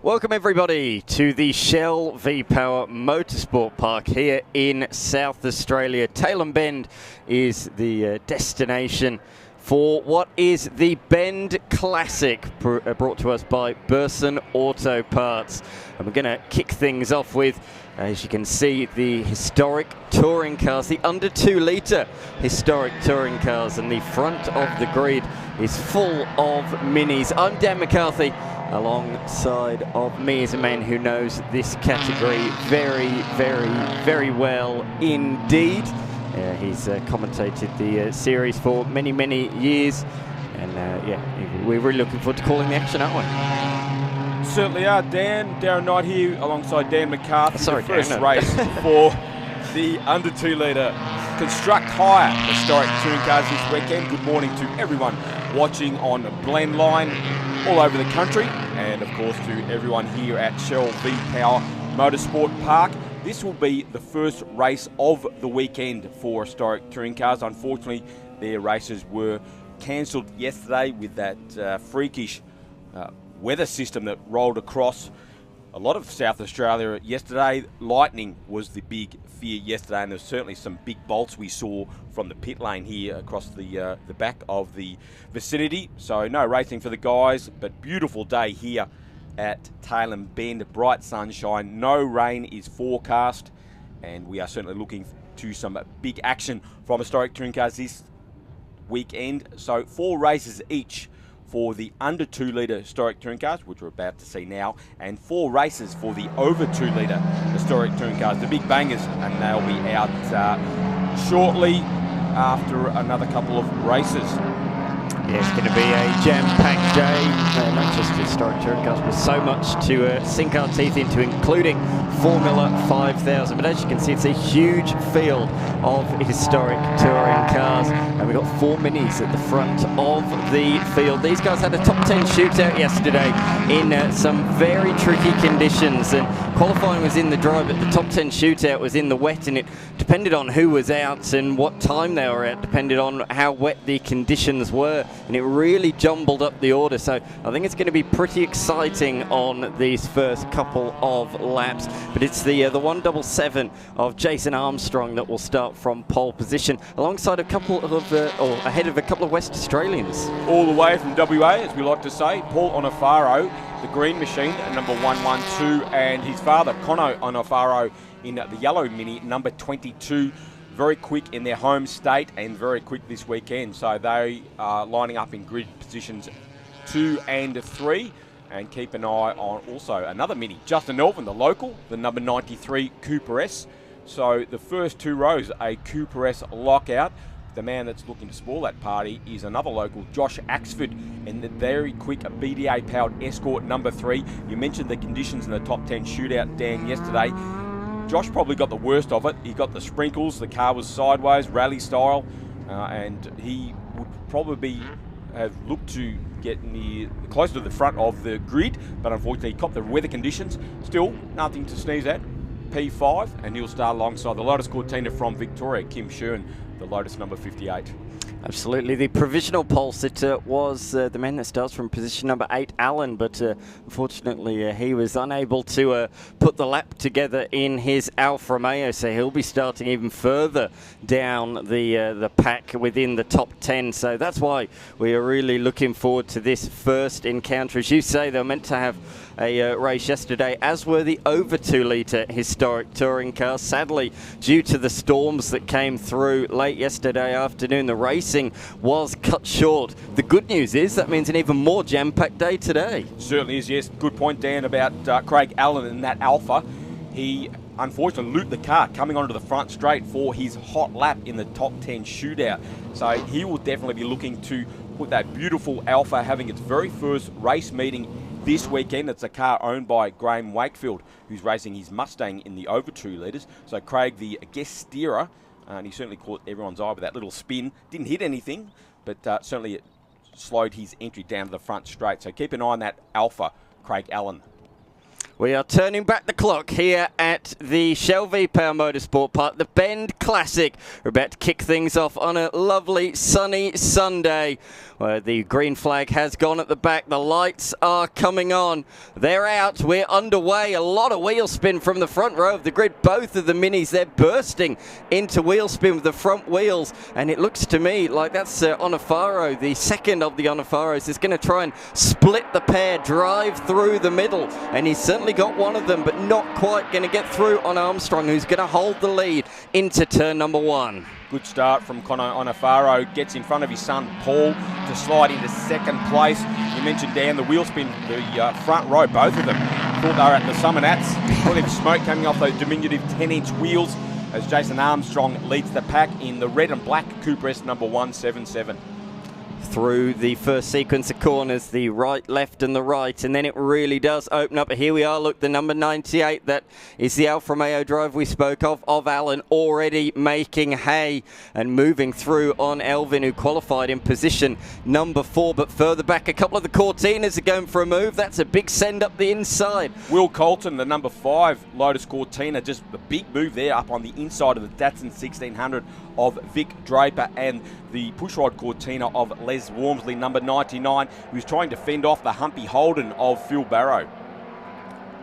Welcome everybody to the Shell V-Power Motorsport Park here in South Australia. Tailem Bend is the destination for what is the Bend Classic, brought to us by Burson Auto Parts. And we're going to kick things off with, as you can see, the historic touring cars, the under 2 litre historic touring cars, and the front of the grid is full of minis. I'm Dan McCarthy. Alongside of me is a man who knows this category very, very, very well indeed. He's commentated the series for many, many years, and we're really looking forward to calling the action, aren't we? Certainly are, Dan. Darren Knight here alongside Dan McCarthy. Sorry, the first Dan. race for the under 2 litre Construct Hire historic touring cars this weekend. Good morning to everyone watching on Blendline all over the country, and of course to everyone here at Shell V-Power Motorsport Park. This will be the first race of the weekend for historic touring cars. Unfortunately, their races were cancelled yesterday with that freakish weather system that rolled across a lot of South Australia yesterday. Lightning was the big fear yesterday, and there's certainly some big bolts we saw from the pit lane here across the back of the vicinity. So no racing for the guys, but beautiful day here at Tailem Bend. Bright sunshine, no rain is forecast, and we are certainly looking to some big action from historic touring cars this weekend. So 4 races each for the under 2 litre historic touring cars, which we're about to see now, and 4 races for the over 2 litre historic touring cars, the big bangers, and they'll be out shortly after another couple of races. Yeah, it's going to be a jam-packed day, not just historic touring cars, but so much to sink our teeth into, including Formula 5000. But as you can see, it's a huge field of historic touring cars, and we've got 4 minis at the front of the field. These guys had a top 10 shootout yesterday in some very tricky conditions, and qualifying was in the dry, but the top 10 shootout was in the wet, and it depended on who was out and what time they were out, depended on how wet the conditions were, and it really jumbled up the order. So I think it's going to be pretty exciting on these first couple of laps. But it's the 177 of Jason Armstrong that will start from pole position, alongside a couple of, or ahead of a couple of West Australians. All the way from WA, as we like to say, Paul Onofaro, the green machine, number 112, and his father, Conor Onofaro, in the yellow mini, number 22. Very quick in their home state and very quick this weekend. So they are lining up in grid positions 2 and 3. And keep an eye on also another mini, Justin Elvin, the local, the number 93 Cooper S. So the first 2 rows, a Cooper S lockout. The man that's looking to spoil that party is another local, Josh Axford, and the very quick BDA-powered Escort number 3. You mentioned the conditions in the top 10 shootout, Dan, yesterday. Josh probably got the worst of it. He got the sprinkles, the car was sideways, rally style, and he would probably have looked to get closer to the front of the grid, but unfortunately he copped the weather conditions. Still, nothing to sneeze at. P5, and he'll start alongside the Lotus Cortina from Victoria, Kim Shern, the Lotus number 58. Absolutely. The provisional pole sitter was the man that starts from position number 8, Allen, but unfortunately he was unable to put the lap together in his Alfa Romeo, so he'll be starting even further down the pack within the top 10. So that's why we are really looking forward to this first encounter. As you say, they were meant to have a race yesterday, as were the over 2 litre historic touring cars. Sadly, due to the storms that came through late yesterday afternoon, the racing was cut short. The good news is that means an even more jam-packed day today. Certainly is, yes. Good point, Dan, about Craig Allen and that Alpha. He unfortunately looped the car coming onto the front straight for his hot lap in the top 10 shootout. So he will definitely be looking to put that beautiful Alpha having its very first race meeting this weekend. It's a car owned by Graham Wakefield, who's racing his Mustang in the over 2 litres. So Craig, the guest steerer, and he certainly caught everyone's eye with that little spin. Didn't hit anything, but certainly it slowed his entry down to the front straight. So keep an eye on that Alpha, Craig Allen. We are turning back the clock here at the Shell V-Power Motorsport Park, the Bend Classic. We're about to kick things off on a lovely sunny Sunday where the green flag has gone at the back. The lights are coming on. They're out. We're underway. A lot of wheel spin from the front row of the grid. Both of the minis, they're bursting into wheel spin with the front wheels. And it looks to me like that's Onofaro, the second of the Onofaros, is going to try and split the pair, drive through the middle. And he's certainly got one of them, but not quite going to get through on Armstrong, who's going to hold the lead into turn number 1. Good start from Conor Onofaro, gets in front of his son Paul to slide into second place. You mentioned Dan, the wheel spin, the front row, both of them thought they were at the Summernats. Plenty of smoke coming off those diminutive 10-inch wheels as Jason Armstrong leads the pack in the red and black Cooper S number 177. Through the first sequence of corners, the right, left and the right, and then it really does open up. Here we are, look, the number 98, that is the Alfa Romeo drive we spoke of Alan, already making hay and moving through on Elvin, who qualified in position number 4, but further back a couple of the Cortinas are going for a move. That's a big send up the inside. Will Colton, the number 5 Lotus Cortina, just a big move there up on the inside of the Datsun 1600 of Vic Draper, and the pushrod Cortina of Les Wormsley, number 99, who's trying to fend off the Humpy Holden of Phil Barrow.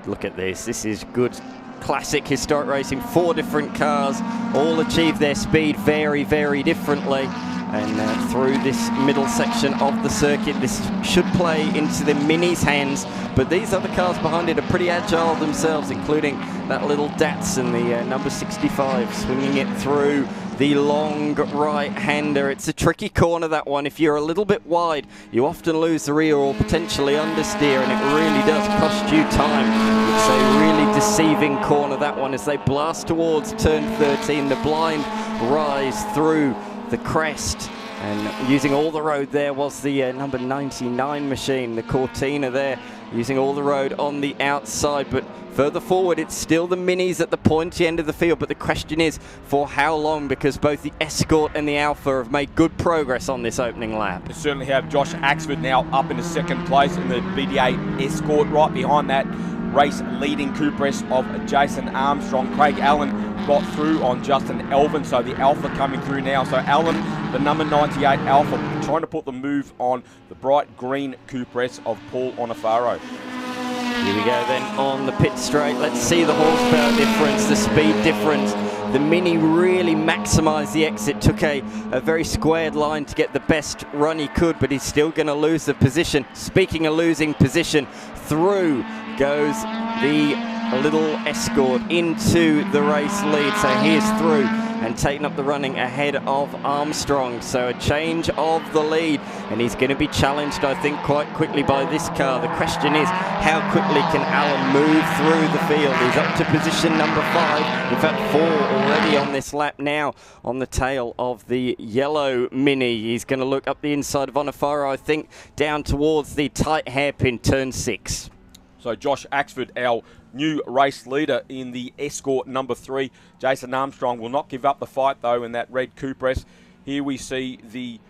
Look at this. This is good classic historic racing. 4 different cars, all achieve their speed very, very differently. And through this middle section of the circuit, this should play into the Mini's hands. But these other cars behind it are pretty agile themselves, including that little Datsun, the number 65, swinging it through the long right-hander. It's a tricky corner, that one. If you're a little bit wide, you often lose the rear or potentially understeer, and it really does cost you time. It's a really deceiving corner, that one, as they blast towards turn 13. The blind rise through the crest, and using all the road there was the number 99 machine, the Cortina there, using all the road on the outside. But further forward, it's still the Minis at the pointy end of the field, but the question is for how long, because both the Escort and the Alpha have made good progress on this opening lap. We certainly have Josh Axford now up into second place in the BDA Escort. Right behind that, race leading Cooper S of Jason Armstrong. Craig Allen got through on Justin Elvin, so the Alpha coming through now. So Allen, the number 98 Alpha, trying to put the move on the bright green Cooper S of Paul Onofaro. Here we go then on the pit straight. Let's see the horsepower difference, the speed difference. The Mini really maximised the exit, took a very squared line to get the best run he could, but he's still going to lose the position. Speaking of losing position, through goes the little Escort into the race lead. So here's through and taking up the running ahead of Armstrong. So a change of the lead, and he's going to be challenged, I think, quite quickly by this car. The question is, how quickly can Allen move through the field? He's up to position number 5, in fact 4 already on this lap now, on the tail of the yellow Mini. He's going to look up the inside of Onofaro, I think, down towards the tight hairpin, turn 6. So Josh Axford, our new race leader in the Escort number 3. Jason Armstrong will not give up the fight, though, in that red Cooper S. Here we see the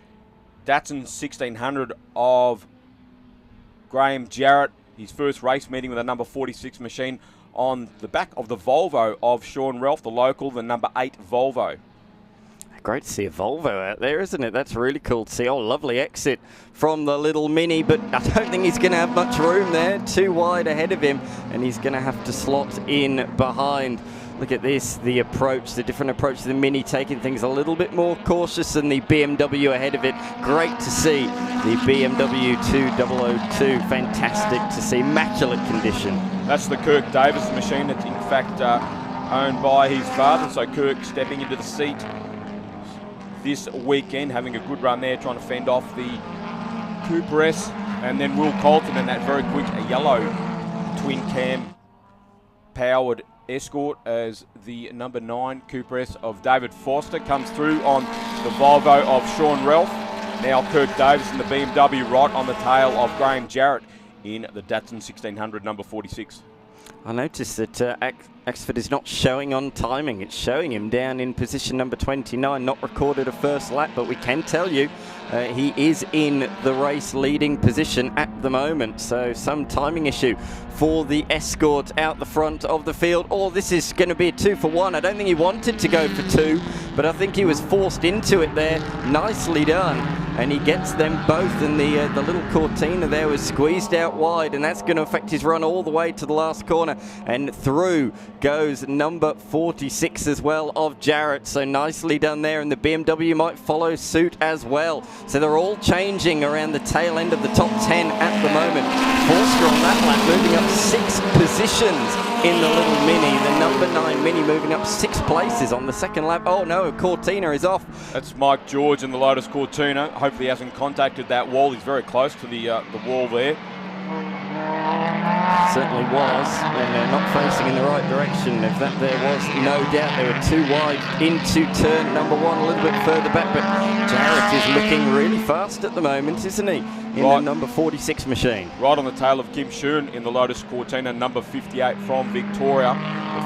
Datsun 1600 of Graham Jarrett, his first race meeting with a number 46 machine on the back of the Volvo of Sean Ralph, the local, the number 8 Volvo. Great to see a Volvo out there, isn't it? That's really cool to see. Oh, lovely exit from the little Mini, but I don't think he's going to have much room there. Too wide ahead of him, and he's going to have to slot in behind. Look at this, the approach, the different approach to the Mini, taking things a little bit more cautious than the BMW ahead of it. Great to see the BMW 2002. Fantastic to see. Immaculate condition. That's the Kirk Davis machine. That's in fact owned by his father, so Kirk stepping into the seat this weekend, having a good run there, trying to fend off the Cooper S, and then Will Colton in that very quick yellow twin cam powered Escort as the number 9 Cooper S of David Foster comes through on the Volvo of Sean Ralph. Now Kirk Davis in the BMW right on the tail of Graham Jarrett in the Datsun 1600 number 46. I noticed that Axford is not showing on timing. It's showing him down in position number 29, not recorded a first lap, but we can tell you he is in the race leading position at the moment. So some timing issue for the Escort out the front of the field. Oh, this is going to be a 2 for 1. I don't think he wanted to go for 2, but I think he was forced into it there. Nicely done. And he gets them both, and the little Cortina there was squeezed out wide, and that's going to affect his run all the way to the last corner. And through goes number 46 as well of Jarrett. So nicely done there, and the BMW might follow suit as well. So they're all changing around the tail end of the top 10 at the moment. Forster on that lap moving up 6 positions in the little Mini. The number 9 Mini moving up 6 places on the second lap. Oh no, Cortina is off. That's Mike George in the Lotus Cortina. Hopefully he hasn't contacted that wall. He's very close to the wall there. Certainly was, and not facing in the right direction. If that there was, no doubt they were too wide into turn number 1, a little bit further back, but Jarrett is looking really fast at the moment, isn't he, in the number 46 machine. Right on the tail of Kim Schoen in the Lotus Cortina, number 58 from Victoria.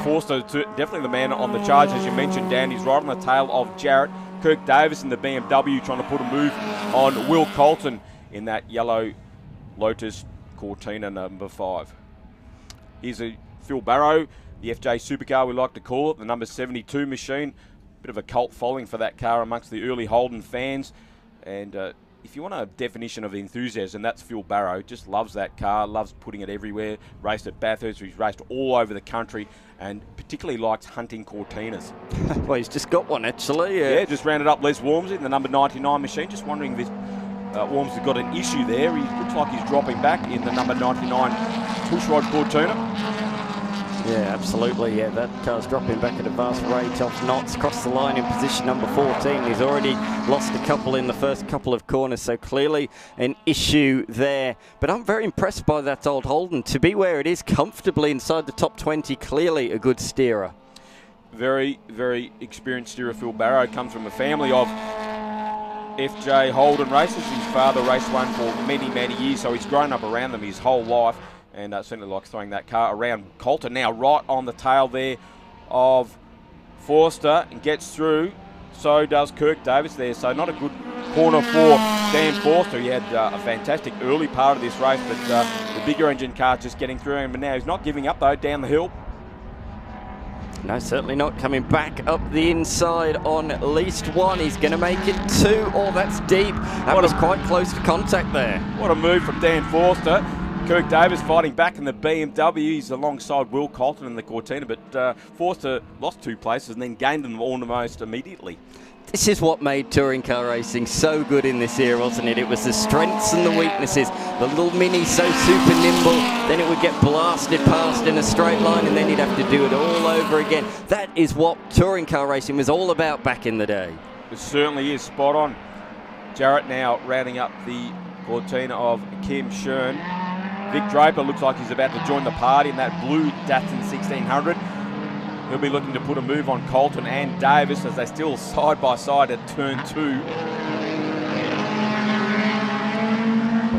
Forster, definitely the man on the charge, as you mentioned, Dan. He's right on the tail of Jarrett. Kirk Davis in the BMW trying to put a move on Will Colton in that yellow Lotus Cortina number 5. Here's a Phil Barrow, the FJ Supercar we like to call it, the number 72 machine. Bit of a cult following for that car amongst the early Holden fans. And if you want a definition of enthusiasm, that's Phil Barrow. Just loves that car, loves putting it everywhere. Raced at Bathurst, he's raced all over the country, and particularly likes hunting Cortinas. Well, he's just got one actually. Yeah, just rounded up Les Wormsley in the number 99 machine. Just wondering if this Wormsley got an issue there. He looks like he's dropping back in the number 99 pushrod Cortina. Yeah, absolutely. Yeah, that car's dropping back at a vast rate off knots. Crossed the line in position number 14. He's already lost a couple in the first couple of corners, so clearly an issue there. But I'm very impressed by that old Holden. To be where it is, comfortably inside the top 20, clearly a good steerer. Very, very experienced steerer Phil Barrow. Comes from a family of FJ Holden races. His father raced one for many, many years, so he's grown up around them his whole life. And certainly likes throwing that car around. Colton now right on the tail there of Forster and gets through. So does Kirk Davis there. So not a good corner for Dan Forster. He had a fantastic early part of this race, but the bigger engine car just getting through him. But now he's not giving up though down the hill. No, certainly not. Coming back up the inside on at least 1. He's going to make it 2. Oh, that's deep. That was quite close to contact there. What a move from Dan Forster. Kirk Davis fighting back in the BMW. He's alongside Will Colton in the Cortina, but Forster lost 2 places and then gained them almost immediately. This is what made touring car racing so good in this era, wasn't it? It was the strengths and the weaknesses. The little Mini so super nimble, then it would get blasted past in a straight line, and then you'd have to do it all over again. That is what touring car racing was all about back in the day. It certainly is, spot on. Jarrett now rounding up the Cortina of Kim Schoen. Vic Draper looks like he's about to join the party in that blue Datsun 1600. He'll be looking to put a move on Colton and Davis as they still side by side at turn 2.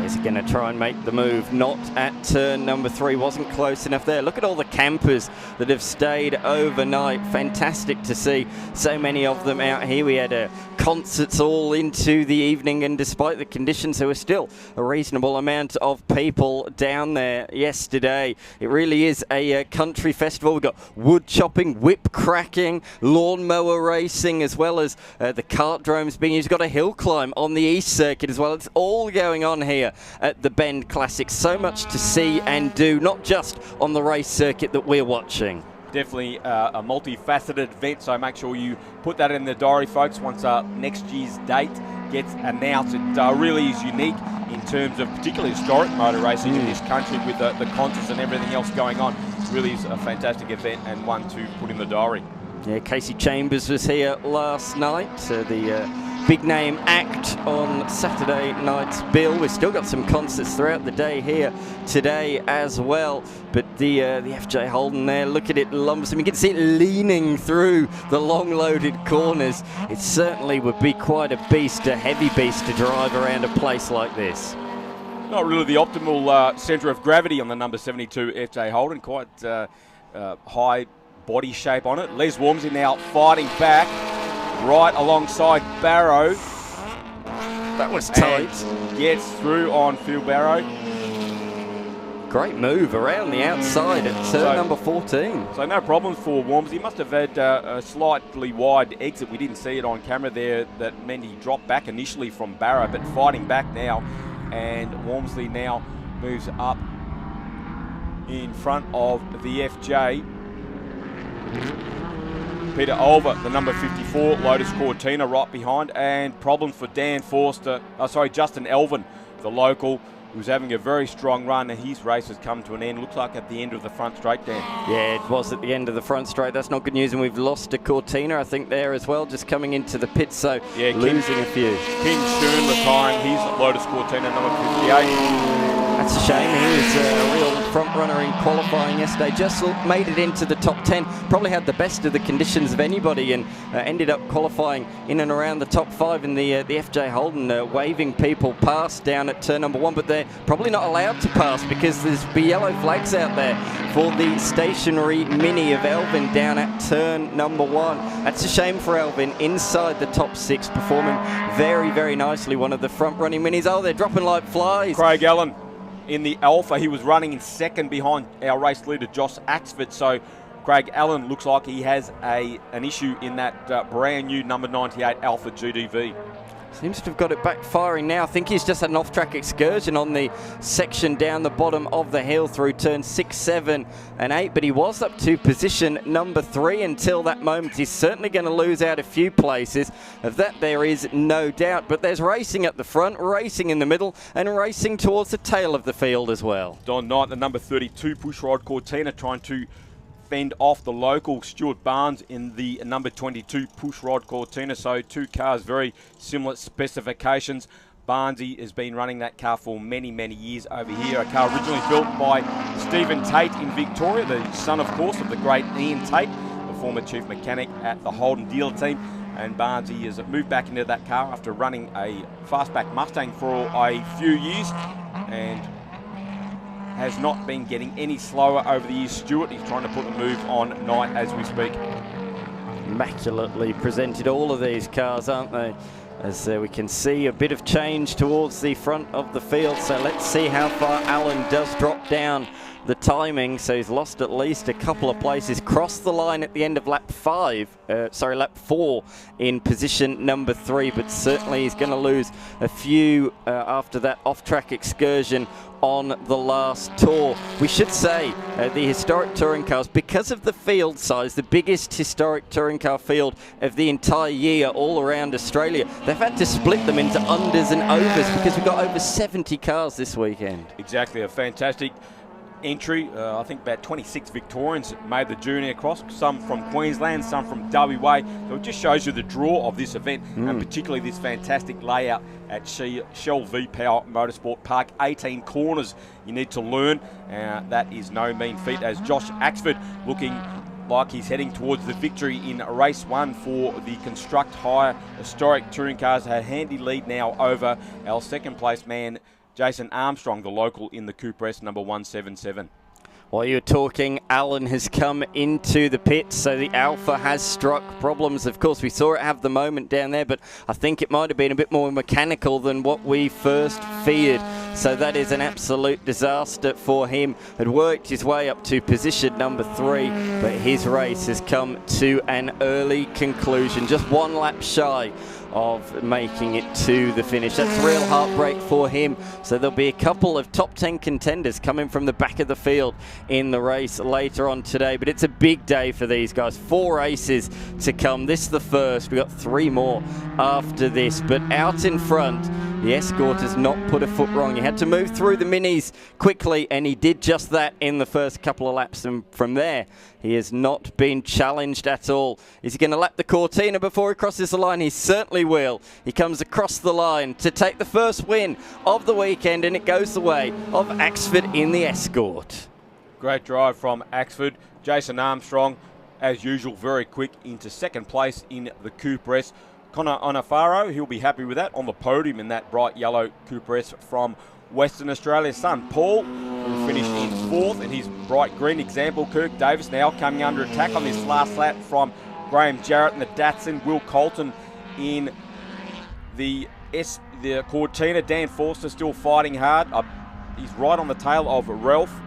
Is he going to try and make the move? Not at turn number 3. Wasn't close enough there. Look at all the campers that have stayed overnight. Fantastic to see so many of them out here. We had concerts all into the evening, and despite the conditions, there was still a reasonable amount of people down there yesterday. It really is a country festival. We've got wood chopping, whip cracking, lawnmower racing, as well as the kart drones being used. You've got a hill climb on the East Circuit as well. It's all going on here at the Bend Classic. So much to see and do, not just on the race circuit that we're watching. Definitely a multifaceted event, so make sure you put that in the diary, folks, once next year's date gets announced. It really is unique in terms of particularly historic motor racing in this country with the concerts and everything else going on. It really is a fantastic event and one to put in the diary. Yeah, Casey Chambers was here last night, the big name act on Saturday night's bill. We've still got some concerts throughout the day here today as well. But the FJ Holden there, look at it, lumps him. You can see it leaning through the long loaded corners. It certainly would be quite a beast, a heavy beast to drive around a place like this. Not really the optimal centre of gravity on the number 72 FJ Holden. Quite high body shape on it. Les Walmsley now fighting back right alongside Barrow. That was tight. And gets through on Phil Barrow. Great move around the outside at turn number 14. So no problems for Walmsley. He must have had a slightly wide exit. We didn't see it on camera there. That meant he dropped back initially from Barrow, but fighting back now. And Walmsley now moves up in front of the FJ. Peter Olver, the number 54, Lotus Cortina right behind, and problems for Justin Elvin, the local, who's having a very strong run, and his race has come to an end. Looks like at the end of the front straight, Dan. Yeah, it was at the end of the front straight. That's not good news, and we've lost to Cortina, I think, there as well, just coming into the pit, so yeah, losing a few. King Schoon retiring. He's at Lotus Cortina, number 58. That's a shame. He was a real front runner in qualifying yesterday. Just made it into the top 10. Probably had the best of the conditions of anybody, and ended up qualifying in and around the top 5 in the FJ Holden, waving people past down at turn number 1. But they're probably not allowed to pass because there's yellow flags out there for the stationary mini of Elvin down at turn number 1. That's a shame for Elvin inside the top 6, performing very, very nicely. One of the front running minis. Oh, they're dropping like flies. Craig Allen in the Alpha. He was running in second behind our race leader, Josh Axford. So Craig Allen looks like he has an issue in that brand new number 98 Alpha GDV. Seems to have got it backfiring now. I think he's just had an off-track excursion on the section down the bottom of the hill through turn 6, 7 and 8, but he was up to position number 3 until that moment. He's certainly going to lose out a few places. Of that there is no doubt, but there's racing at the front, racing in the middle, and racing towards the tail of the field as well. Don Knight, the number 32 Pushrod Cortina, trying to fend off the local Stuart Barnes in the number 22 Pushrod Cortina. So two cars, very similar specifications. Barnesy has been running that car for many, many years over here. A car originally built by Stephen Tate in Victoria, the son, of course, of the great Ian Tate, the former chief mechanic at the Holden dealer team. And Barnesy has moved back into that car after running a fastback Mustang for a few years, and has not been getting any slower over the years. Stewart, he's trying to put the move on Knight as we speak. Immaculately presented, all of these cars, aren't they? As we can see a bit of change towards the front of the field. So let's see how far Allen does drop down the timing. So he's lost at least a couple of places. Crossed the line at the end of lap 4 in position number 3, but certainly he's going to lose a few after that off-track excursion on the last tour. We should say the historic touring cars, because of the field size, the biggest historic touring car field of the entire year all around Australia, they've had to split them into unders and overs because we've got over 70 cars this weekend. Exactly, a fantastic entry. I think about 26 Victorians made the journey across, some from Queensland, some from WA. So it just shows you the draw of this event, and particularly this fantastic layout at Shell V-Power Motorsport Park. 18 corners you need to learn. That is no mean feat, as Josh Axford looking like he's heading towards the victory in race 1 for the Construct Hire historic touring cars. A handy lead now over our second place man, Jason Armstrong, the local in the Cooper S number 177. While you're talking, Allen has come into the pit, so the Alpha has struck problems. Of course, we saw it have the moment down there, but I think it might have been a bit more mechanical than what we first feared. So that is an absolute disaster for him. Had worked his way up to position number 3, but his race has come to an early conclusion. Just one lap shy of making it to the finish. That's real heartbreak for him. So there'll be a couple of top 10 contenders coming from the back of the field in the race later on today. But it's a big day for these guys. 4 races to come. This is the first. We've got 3 more after this. But out in front, the Escort has not put a foot wrong. He had to move through the minis quickly, and he did just that in the first couple of laps. And from there, he has not been challenged at all. Is he going to lap the Cortina before he crosses the line? He certainly will. He comes across the line to take the first win of the weekend, and it goes the way of Axford in the Escort. Great drive from Axford. Jason Armstrong, as usual, very quick into second place in the Cooper S. Connor Onafaro, he'll be happy with that, on the podium in that bright yellow Cooper S from Western Australia's son, Paul, who finished in 4th in his bright green example. Kirk Davis now coming under attack on this last lap from Graham Jarrett and the Datsun. Will Colton in the Cortina. Dan Forster still fighting hard. He's right on the tail of Ralph.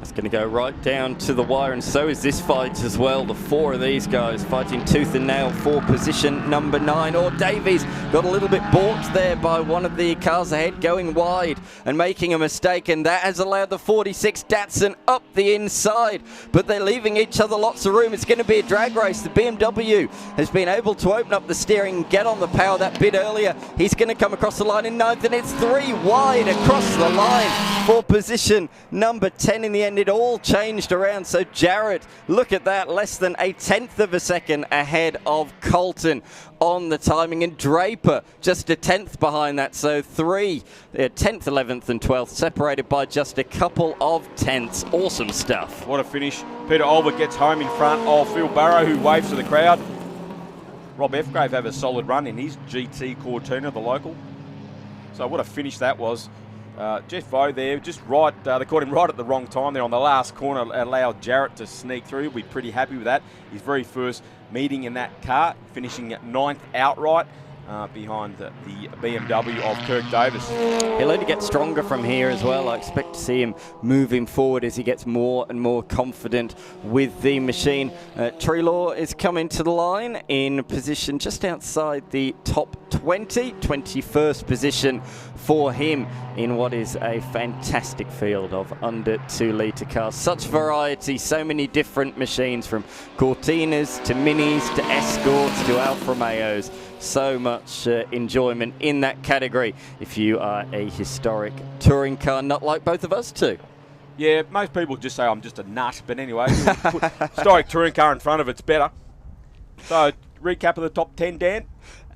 It's going to go right down to the wire, and so is this fight as well. The 4 of these guys fighting tooth and nail for position number 9. Or Davies got a little bit balked there by one of the cars ahead going wide and making a mistake, and that has allowed the 46 Datsun up the inside. But they're leaving each other lots of room. It's going to be a drag race. The BMW has been able to open up the steering and get on the power that bit earlier. He's going to come across the line in 9th, and it's 3 wide across the line for position number 10 in the end. It all changed around, so Jarrett, look at that, less than a 1/10 of a second ahead of Colton on the timing, and Draper just a 1/10 behind that, so 3, 10th, 11th and 12th, separated by just a couple of tenths. Awesome stuff. What a finish. Peter Olver gets home in front of Phil Barrow, who waves to the crowd. Rob Fgrave have a solid run in his GT Cortina, the local. So what a finish that was. Jeff Vo there, just right, they caught him right at the wrong time there on the last corner, allowed Jarrett to sneak through. We'll be pretty happy with that. His very first meeting in that car, finishing at 9th outright behind the BMW of Kirk Davis. He'll only get stronger from here as well. I expect to see him moving forward as he gets more and more confident with the machine. Treelaw is coming to the line in position just outside the top 20, 21st position for him in what is a fantastic field of under 2 litre cars. Such variety, so many different machines, from Cortinas to Minis to Escorts to Alfa Romeos. So much enjoyment in that category if you are a historic touring car nut like both of us too. Yeah, most people just say I'm just a nut, but anyway, put historic touring car in front of it's better. So, recap of the top 10, Dan?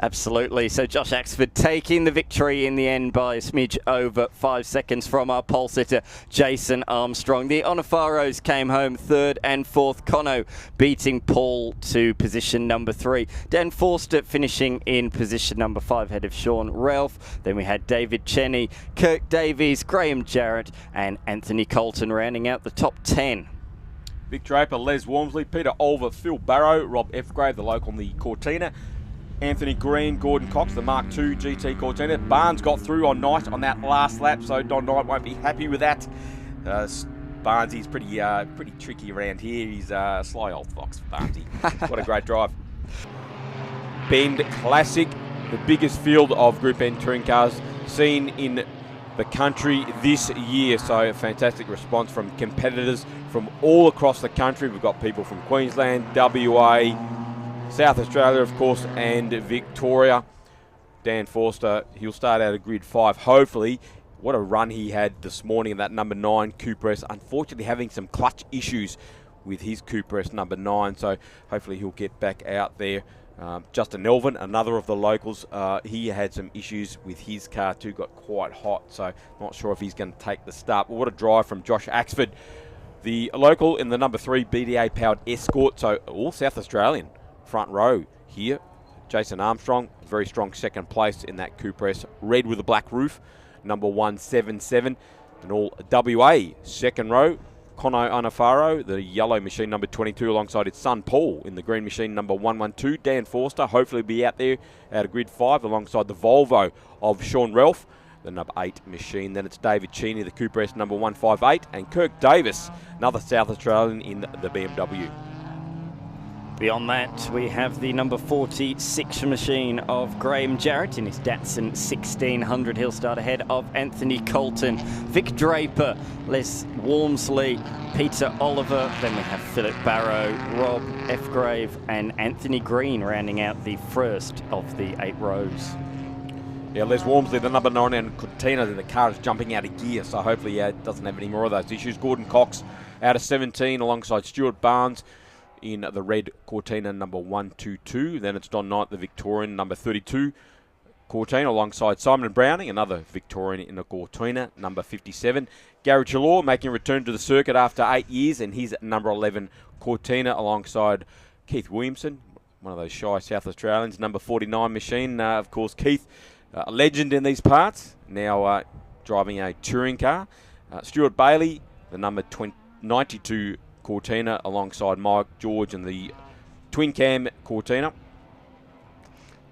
Absolutely. So Josh Axford taking the victory in the end by a smidge over 5 seconds from our pole sitter, Jason Armstrong. The Onofaros came home 3rd and 4th. Conno beating Paul to position number 3. Dan Forster finishing in position number 5, ahead of Sean Ralph. Then we had David Cheney, Kirk Davies, Graham Jarrett and Anthony Colton rounding out the top 10. Vic Draper, Les Wormsley, Peter Olver, Phil Barrow, Rob Fgrave, the local on the Cortina, Anthony Green, Gordon Cox, the Mark II GT Cortina. Barnes got through on Knight on that last lap, so Don Knight won't be happy with that. Barnes, he's pretty tricky around here. He's a sly old fox, Barnesy. What a great drive. Bend Classic, the biggest field of Group N touring cars seen in the country this year. So a fantastic response from competitors from all across the country. We've got people from Queensland, WA, South Australia, of course, and Victoria. Dan Forster, he'll start out at grid 5, hopefully. What a run he had this morning in that number 9 Cooper S. Unfortunately, having some clutch issues with his Cooper S number 9, so hopefully he'll get back out there. Justin Elvin, another of the locals, he had some issues with his car too, got quite hot, so not sure if he's going to take the start. But what a drive from Josh Axford, the local in the number 3 BDA-powered Escort, so all South Australian. Front row here, Jason Armstrong, very strong second place in that Cooper S, red with a black roof, number 177, and all WA second row, Conno Onofaro, the yellow machine number 22, alongside its son Paul in the green machine number 112. Dan Forster hopefully be out there out of grid 5 alongside the Volvo of Sean Ralph, the number 8 machine. Then it's David Cheney, the Cooper S number 158, and Kirk Davis, another South Australian in the BMW. Beyond that, we have the number 46 machine of Graham Jarrett in his Datsun 1600. He'll start ahead of Anthony Colton, Vic Draper, Les Wormsley, Peter Oliver. Then we have Philip Barrow, Rob Fgrave and Anthony Green rounding out the first of the 8 rows. Yeah, Les Wormsley, the number 9 and Cortina, the car is jumping out of gear, so hopefully it doesn't have any more of those issues. Gordon Cox out of 17 alongside Stuart Barnes in the red Cortina number 122. Then it's Don Knight, the Victorian number 32 Cortina, alongside Simon Browning, another Victorian in the Cortina number 57. Gary Chalor making a return to the circuit after 8 years in his number 11 Cortina, alongside Keith Williamson, one of those shy South Australians, number 49 machine. Of course, Keith a legend in these parts, now driving a touring car. Stuart Bailey, the number 92 Cortina, alongside Mike George and the twin cam Cortina.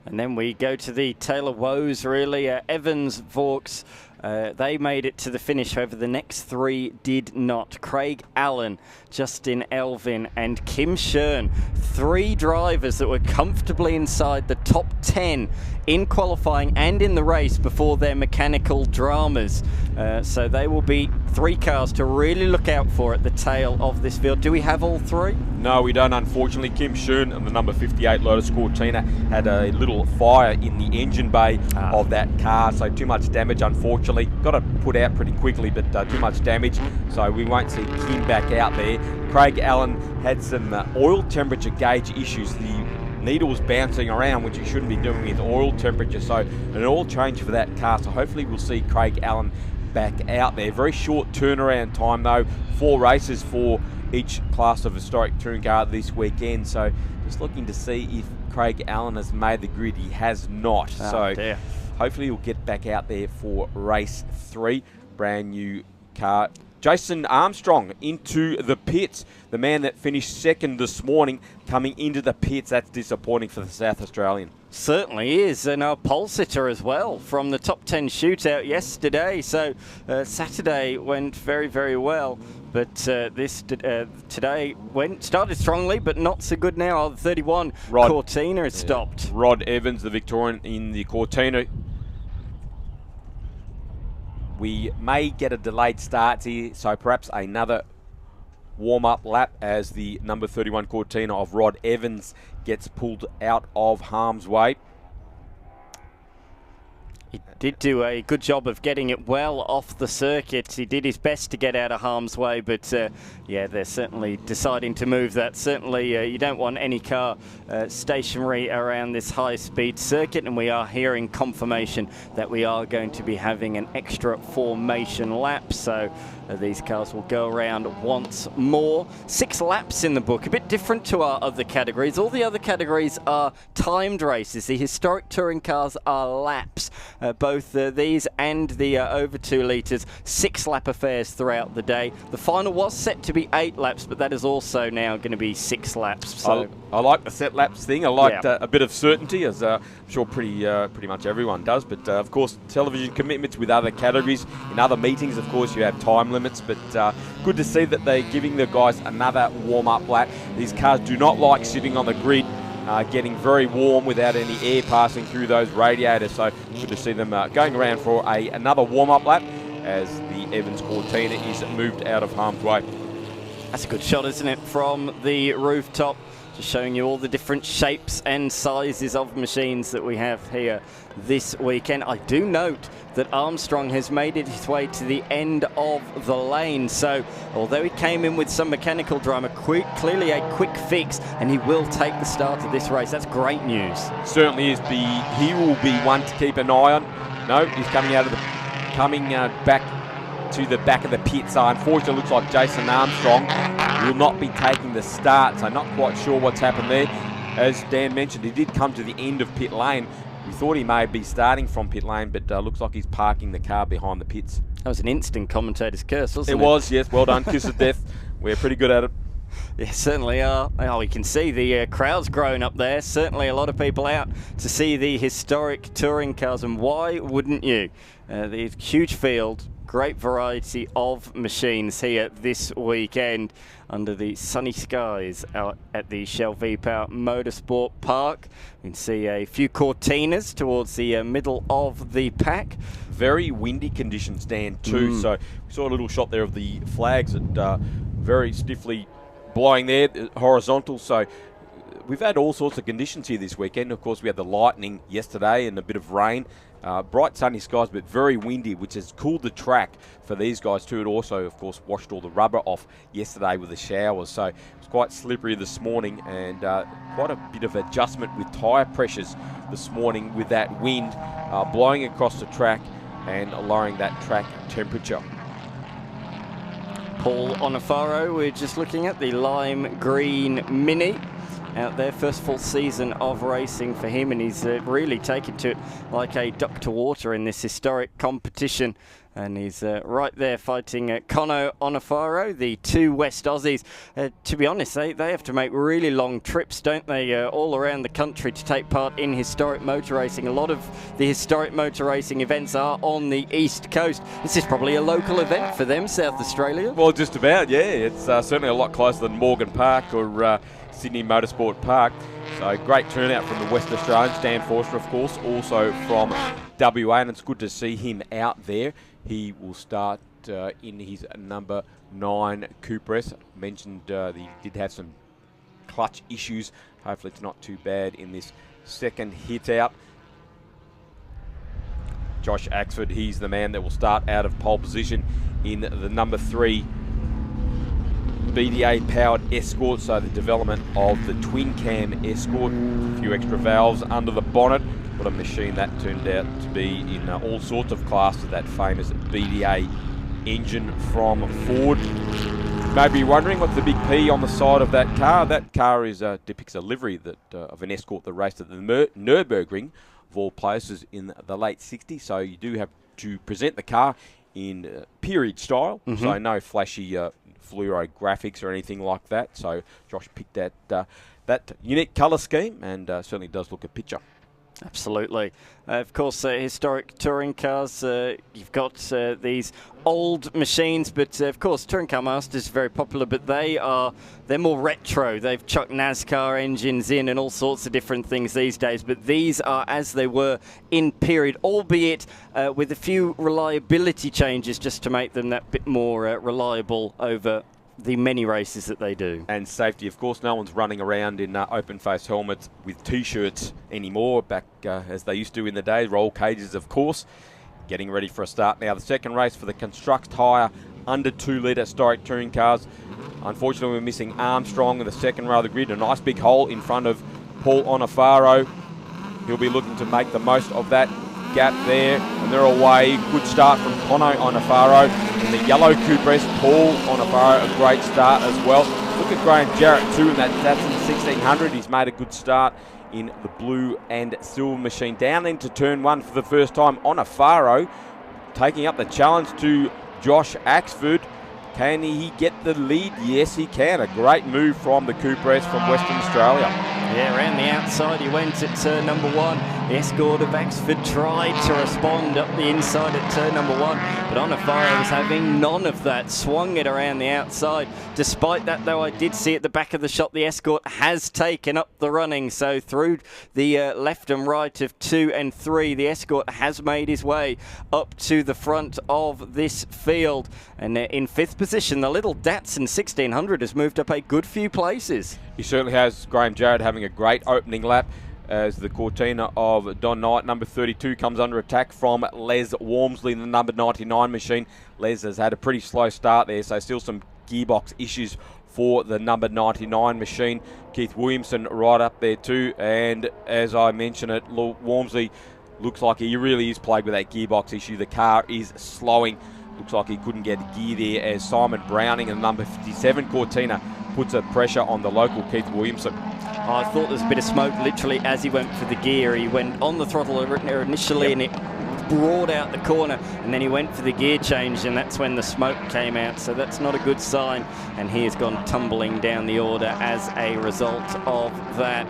And then we go to the Taylor Woes, really. Evans, Vaux, they made it to the finish. However, the next three did not. Craig Allen, Justin Elvin, and Kim Shern. Three drivers that were comfortably inside the top 10 in qualifying and in the race before their mechanical dramas. So they will be three cars to really look out for at the tail of this field. Do we have all three? No, we don't, unfortunately. Kim Shern and the number 58 Lotus Cortina had a little fire in the engine bay of that car, so too much damage, unfortunately. Got to put out pretty quickly, but too much damage, so we won't see Kim back out there. Craig Allen had some oil temperature gauge issues. The needle was bouncing around, which you shouldn't be doing with oil temperature, so an oil change for that car. So hopefully we'll see Craig Allen back out there. Very short turnaround time though, 4 races for each class of historic touring car this weekend, so just looking to see if Craig Allen has made the grid. He has not, so dear. Hopefully he'll get back out there for race 3. Brand new car. Jason Armstrong into the pits, the man that finished second this morning, coming into the pits. That's disappointing for the South Australian. Certainly is, and our pole sitter as well from the top 10 shootout yesterday. So Saturday went very, very well, but today started strongly, but not so good now. The 31 Cortina has stopped. Rod Evans, the Victorian in the Cortina. We may get a delayed start here, so perhaps another warm-up lap as the number 31 Cortina of Rod Evans gets pulled out of harm's way. He did do a good job of getting it well off the circuit. He did his best to get out of harm's way, but yeah, they're certainly deciding to move that. Certainly, you don't want any car stationary around this high-speed circuit, and we are hearing confirmation that we are going to be having an extra formation lap, so these cars will go around once more. 6 laps in the book, a bit different to our other categories. All the other categories are timed races. The historic touring cars are laps. Both these and the over 2 litres, 6 lap affairs throughout the day. The final was set to be 8 laps, but that is also now going to be 6 laps. So I like the set laps thing. I liked a bit of certainty, as I'm sure pretty much everyone does. But of course, television commitments with other categories. In other meetings, of course, you have time limits. But good to see that they're giving the guys another warm-up lap. These cars do not like sitting on the grid, getting very warm without any air passing through those radiators. So good to see them going around for another warm-up lap as the Evans Cortina is moved out of harm's way. That's a good shot, isn't it, from the rooftop? Just showing you all the different shapes and sizes of machines that we have here this weekend. I do note that Armstrong has made it his way to the end of the lane. So although he came in with some mechanical drama, clearly a quick fix, and he will take the start of this race. That's great news. Certainly is. He will be one to keep an eye on. No, he's coming back to the back of the pit. So unfortunately, it looks like Jason Armstrong will not be taking the start. So not quite sure what's happened there. As Dan mentioned, he did come to the end of pit lane. We thought he may be starting from pit lane, but looks like he's parking the car behind the pits. That was an instant commentator's curse, wasn't it? It was, yes. Well done. Kiss of death. We're pretty good at it. Yeah, certainly are. Oh, you can see the crowd's growing up there. Certainly a lot of people out to see the historic touring cars, and why wouldn't you? The huge field, great variety of machines here this weekend under the sunny skies out at the Shell V-Power Motorsport Park. You can see a few Cortinas towards the middle of the pack. Very windy conditions, Dan, too. So we saw a little shot there of the flags that very stiffly blowing there, horizontal. So we've had all sorts of conditions here this weekend. Of course, we had the lightning yesterday and a bit of rain. Bright sunny skies, but very windy, which has cooled the track for these guys too. It also, of course, washed all the rubber off yesterday with the showers. So it was quite slippery this morning, and quite a bit of adjustment with tyre pressures this morning with that wind blowing across the track and lowering that track temperature. Paul Onofaro, we're just looking at the lime green Mini. out there. First full season of racing for him, and he's really taken to it like a duck to water in this historic competition. And he's right there fighting Conno Onofaro, the two West Aussies. To be honest, they have to make really long trips, don't they, all around the country to take part in historic motor racing. A lot of the historic motor racing events are on the East Coast. This is probably a local event for them, South Australia. Well, just about, yeah. It's certainly a lot closer than Morgan Park or Sydney Motorsport Park. So great turnout from the West Australians. Dan Forster, of course, also from WA, and it's good to see him out there. He will start in his number 9 Cooper S. Mentioned that he did have some clutch issues. Hopefully it's not too bad in this second hit out. Josh Axford, he's the man that will start out of pole position in the number 3 BDA powered Escort, so the development of the twin cam Escort, a few extra valves under the bonnet. What a machine that turned out to be in all sorts of classes, that famous BDA engine from Ford. You may be wondering what's the big P on the side of that car. That car depicts a livery of an Escort that raced at the Nürburgring, of all places, in the late 60s. So you do have to present the car in period style, so no flashy fluoro graphics or anything like that. So Josh picked that unique colour scheme, and certainly does look a picture. Absolutely. Of course, historic touring cars, you've got these old machines, but of course Touring Car Masters is very popular, but they're more retro. They've chucked NASCAR engines in and all sorts of different things these days, but these are as they were in period, albeit with a few reliability changes just to make them that bit more reliable over the many races that they do. And safety, of course. No one's running around in open-face helmets with T-shirts anymore, back as they used to in the day. Roll cages, of course. Getting ready for a start now. The second race for the Construct Hire under 2 litre historic touring cars. Unfortunately, we're missing Armstrong in the second row of the grid. A nice big hole in front of Paul Onofaro. He'll be looking to make the most of that gap there, and they're away. Good start from Conno Onofaro in the yellow Cooper S. Paul Onofaro, a great start as well. Look at Graham Jarrett too in that Datsun 1600. He's made a good start in the blue and silver machine. Down into turn 1 for the first time. Onofaro taking up the challenge to Josh Axford. Can he get the lead? Yes, he can. A great move from the Cooper S from Western Australia. Yeah, around the outside he went at turn number 1. The Escort of Axford tried to respond up the inside at turn number 1, but Onofaro was having none of that, swung it around the outside. Despite that, though, I did see at the back of the shot the Escort has taken up the running, so through the left and right of 2 and 3, the Escort has made his way up to the front of this field. And in 5th position, the little Datsun 1600 has moved up a good few places. He certainly has. Graham Jarrett having a great opening lap as the Cortina of Don Knight, number 32, comes under attack from Les Walmsley, the number 99 machine. Les has had a pretty slow start there, so still some gearbox issues for the number 99 machine. Keith Williamson right up there too, and as I mentioned it, Walmsley looks like he really is plagued with that gearbox issue. The car is slowing. Looks like he couldn't get a gear there as Simon Browning and number 57 Cortina puts a pressure on the local Keith Williamson. I thought there was a bit of smoke literally as he went for the gear. He went on the throttle initially, and it brought out the corner, and then he went for the gear change, and that's when the smoke came out, so that's not a good sign, and he has gone tumbling down the order as a result of that.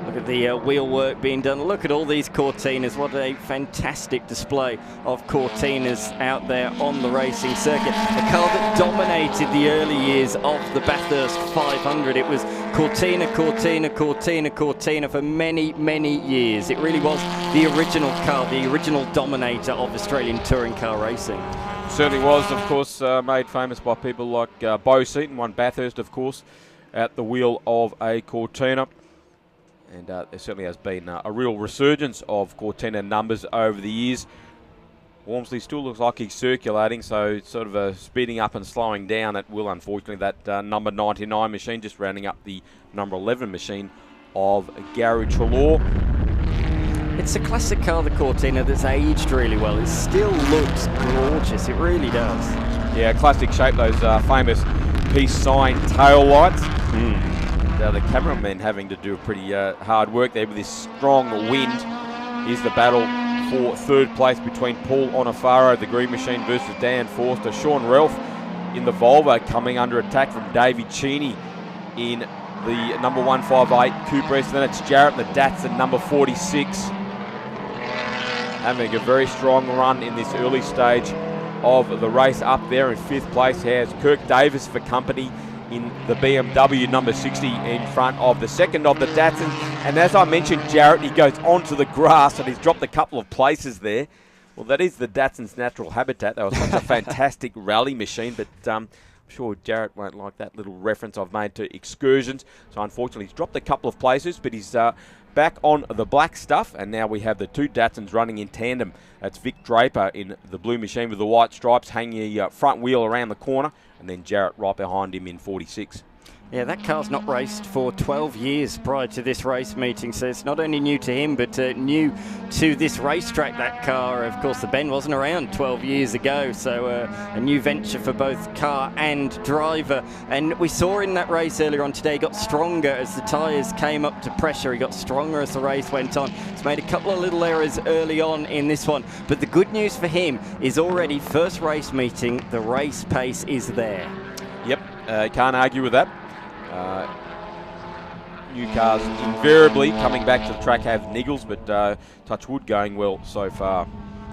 Look at the wheel work being done. Look at all these Cortinas. What a fantastic display of Cortinas out there on the racing circuit. A car that dominated the early years of the Bathurst 500. It was Cortina, Cortina, Cortina, Cortina for many, many years. It really was the original car, the original dominator of Australian touring car racing. Certainly was, of course, made famous by people like Bo Seaton, won Bathurst, of course, at the wheel of a Cortina. And there certainly has been a real resurgence of Cortina numbers over the years. Walmsley still looks like he's circulating, so it's sort of speeding up and slowing down at will, unfortunately. That number 99 machine just rounding up the number 11 machine of Gary Treloar. It's a classic car, the Cortina, that's aged really well. It still looks gorgeous, it really does. Yeah, classic shape, those famous peace sign tail lights. the cameraman having to do pretty hard work there with this strong wind. Here's the battle for third place between Paul Onofaro, the Green Machine, versus Dan Forster. Sean Ralph in the Volvo coming under attack from Davey Cheney in the number 158 Cooper S. Then it's Jarrett, the Datsun, number 46. Having a very strong run in this early stage of the race. Up there in fifth place has Kirk Davis for company in the BMW number 60 in front of the second of the Datsuns. And as I mentioned, Jarrett, he goes onto the grass and he's dropped a couple of places there. Well, that is the Datsun's natural habitat. They were such a fantastic rally machine, but I'm sure Jarrett won't like that little reference I've made to excursions. So unfortunately, he's dropped a couple of places, but he's back on the black stuff, and now we have the two Datsuns running in tandem. That's Vic Draper in the blue machine with the white stripes hanging a front wheel around the corner, and then Jarrett right behind him in 46. Yeah, that car's not raced for 12 years prior to this race meeting, so it's not only new to him, but new to this racetrack, that car. Of course, the Ben wasn't around 12 years ago, so a new venture for both car and driver. And we saw in that race earlier on today, he got stronger as the tyres came up to pressure. He got stronger as the race went on. He's made a couple of little errors early on in this one, but the good news for him is already first race meeting, the race pace is there. Yep, can't argue with that. New cars invariably coming back to the track have niggles, but touch wood, going well so far.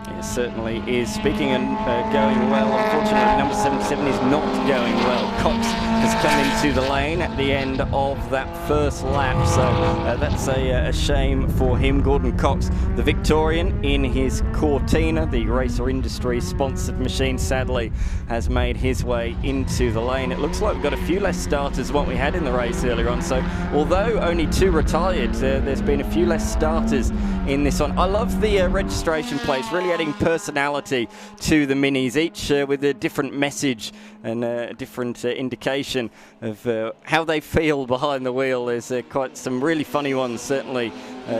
It certainly is. Speaking and going well, unfortunately number 77 is not going well. Cox has come into the lane at the end of that first lap, so that's a shame for him. Gordon Cox, the Victorian in his Cortina, the Racer Industries sponsored machine, sadly has made his way into the lane. It looks like we've got a few less starters than what we had in the race earlier on, so although only 2 retired, there's been a few less starters in this one. I love the registration plates, really adding personality to the minis, each with a different message and a different indication of how they feel behind the wheel. There's quite some really funny ones, certainly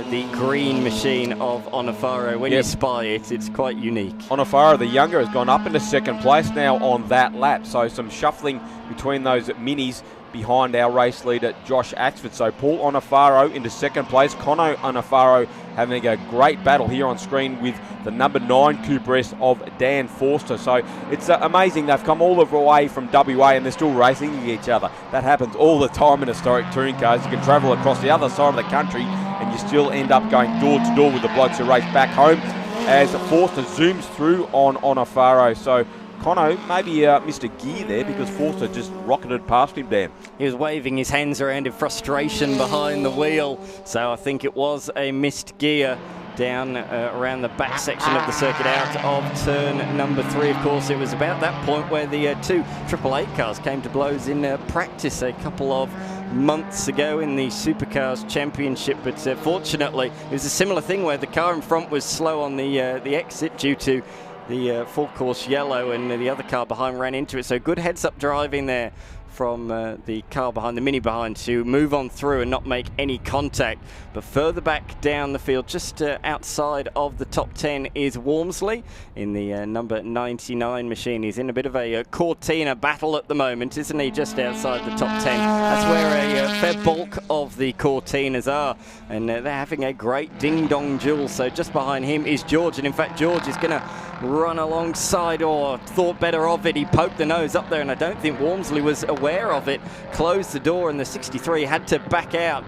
the Green Machine of Onofaro. When you spy it, it's quite unique. Onofaro, the younger, has gone up into second place now on that lap, so some shuffling between those minis behind our race leader Josh Axford. So Paul Onofaro into second place, Conno Onofaro having a great battle here on screen with the number 9 Cooper S of Dan Forster. So it's amazing they've come all the way from WA and they're still racing each other. That happens all the time in historic touring cars. You can travel across the other side of the country and you still end up going door to door with the blokes who race back home as Forster zooms through on Onofaro. So Conno maybe missed a gear there because Forster just rocketed past him, Dan. He was waving his hands around in frustration behind the wheel, so I think it was a missed gear down around the back section of the circuit out of turn number 3. Of course, it was about that point where the 2 Triple 8 cars came to blows in practice a couple of months ago in the Supercars Championship, but fortunately it was a similar thing where the car in front was slow on the exit due to the full course yellow, and the other car behind ran into it. So good heads-up driving there from the car behind, the Mini behind, to move on through and not make any contact. But further back down the field, just outside of the top 10, is Walmsley in the number 99 machine. He's in a bit of a Cortina battle at the moment, isn't he, just outside the top 10. That's where a fair bulk of the Cortinas are, and they're having a great ding-dong duel. So just behind him is George, and in fact George is going to run alongside, or thought better of it. He poked the nose up there, and I don't think Walmsley was aware of it. Closed the door, and the 63 had to back out,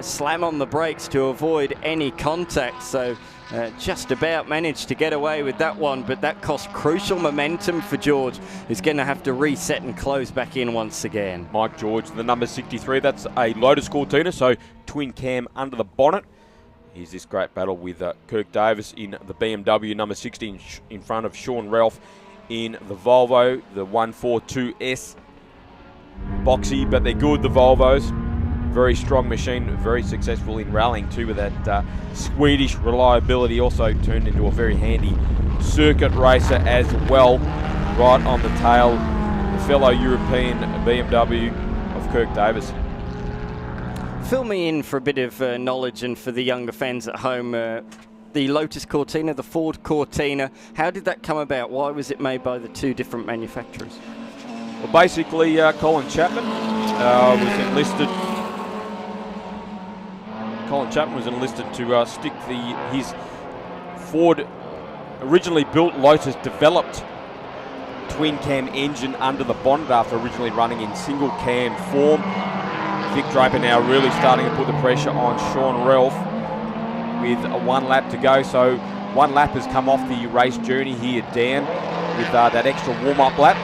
slam on the brakes to avoid any contact. So just about managed to get away with that one, but that cost crucial momentum for George, who's going to have to reset and close back in once again. Mike George, the number 63, that's a Lotus Cortina, so twin cam under the bonnet. Here's this great battle with Kirk Davis in the BMW number 60 in front of Sean Ralph in the Volvo, the 142S. Boxy, but they're good, the Volvos. Very strong machine, very successful in rallying too, with that Swedish reliability. Also turned into a very handy circuit racer as well. Right on the tail, the fellow European BMW of Kirk Davis. Fill me in for a bit of knowledge, and for the younger fans at home, the Lotus Cortina, the Ford Cortina, how did that come about? Why was it made by the 2 different manufacturers? Well, basically, Colin Chapman was enlisted Colin Chapman was enlisted to stick his Ford originally built Lotus developed twin cam engine under the bonnet after originally running in single cam form. Vic Draper now really starting to put the pressure on Sean Ralph with 1 lap to go. So 1 lap has come off the race journey here, Dan, with that extra warm-up lap,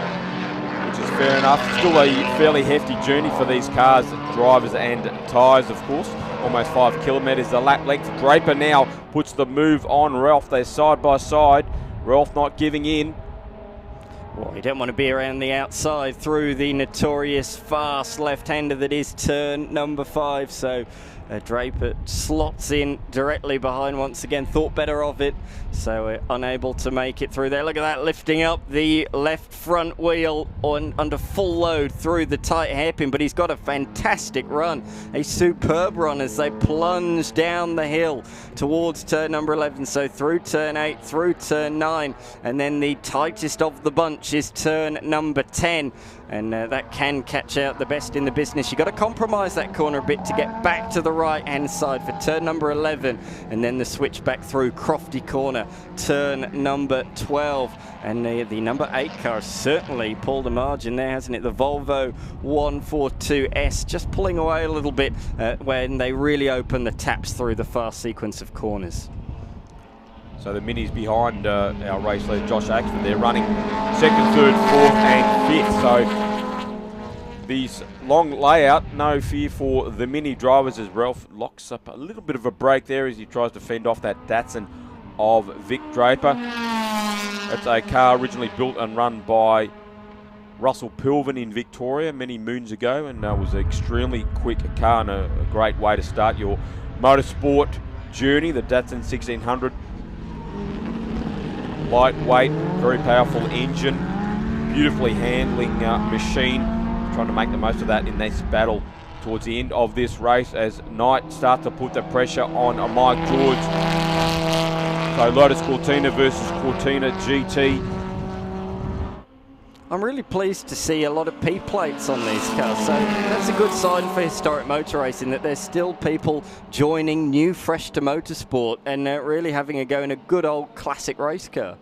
which is fair enough. Still a fairly hefty journey for these cars, drivers and tyres, of course. Almost 5 kilometres a lap length. Draper now puts the move on Ralph. They're side by side. Ralph not giving in. Well, you don't want to be around the outside through the notorious fast left-hander that is turn number 5. So Draper slots in directly behind once again. Thought better of it, so unable to make it through there. Look at that, lifting up the left front wheel under full load through the tight hairpin, but he's got a fantastic run, a superb run as they plunge down the hill towards turn number 11. So through turn 8, through turn 9, and then the tightest of the bunch is turn number 10. And that can catch out the best in the business. You've got to compromise that corner a bit to get back to the right-hand side for turn number 11. And then the switch back through Crofty Corner, turn number 12. And the number 8 car certainly pulled a margin there, hasn't it? The Volvo 142S just pulling away a little bit when they really open the taps through the fast sequence of corners. So the Minis behind our race leader, Josh Axford. They're running 2nd, 3rd, 4th and 5th. So these long layout, no fear for the Mini drivers as Ralph locks up a little bit of a break there as he tries to fend off that Datsun of Vic Draper. That's a car originally built and run by Russell Pilvin in Victoria many moons ago, and was an extremely quick car and a great way to start your motorsport journey, the Datsun 1600. Lightweight, very powerful engine, beautifully handling machine. Trying to make the most of that in this battle towards the end of this race as Knight starts to put the pressure on Mike George. So Lotus Cortina versus Cortina GT. I'm really pleased to see a lot of P plates on these cars, so that's a good sign for historic motor racing, that there's still people joining new, fresh to motorsport and really having a go in a good old classic race car.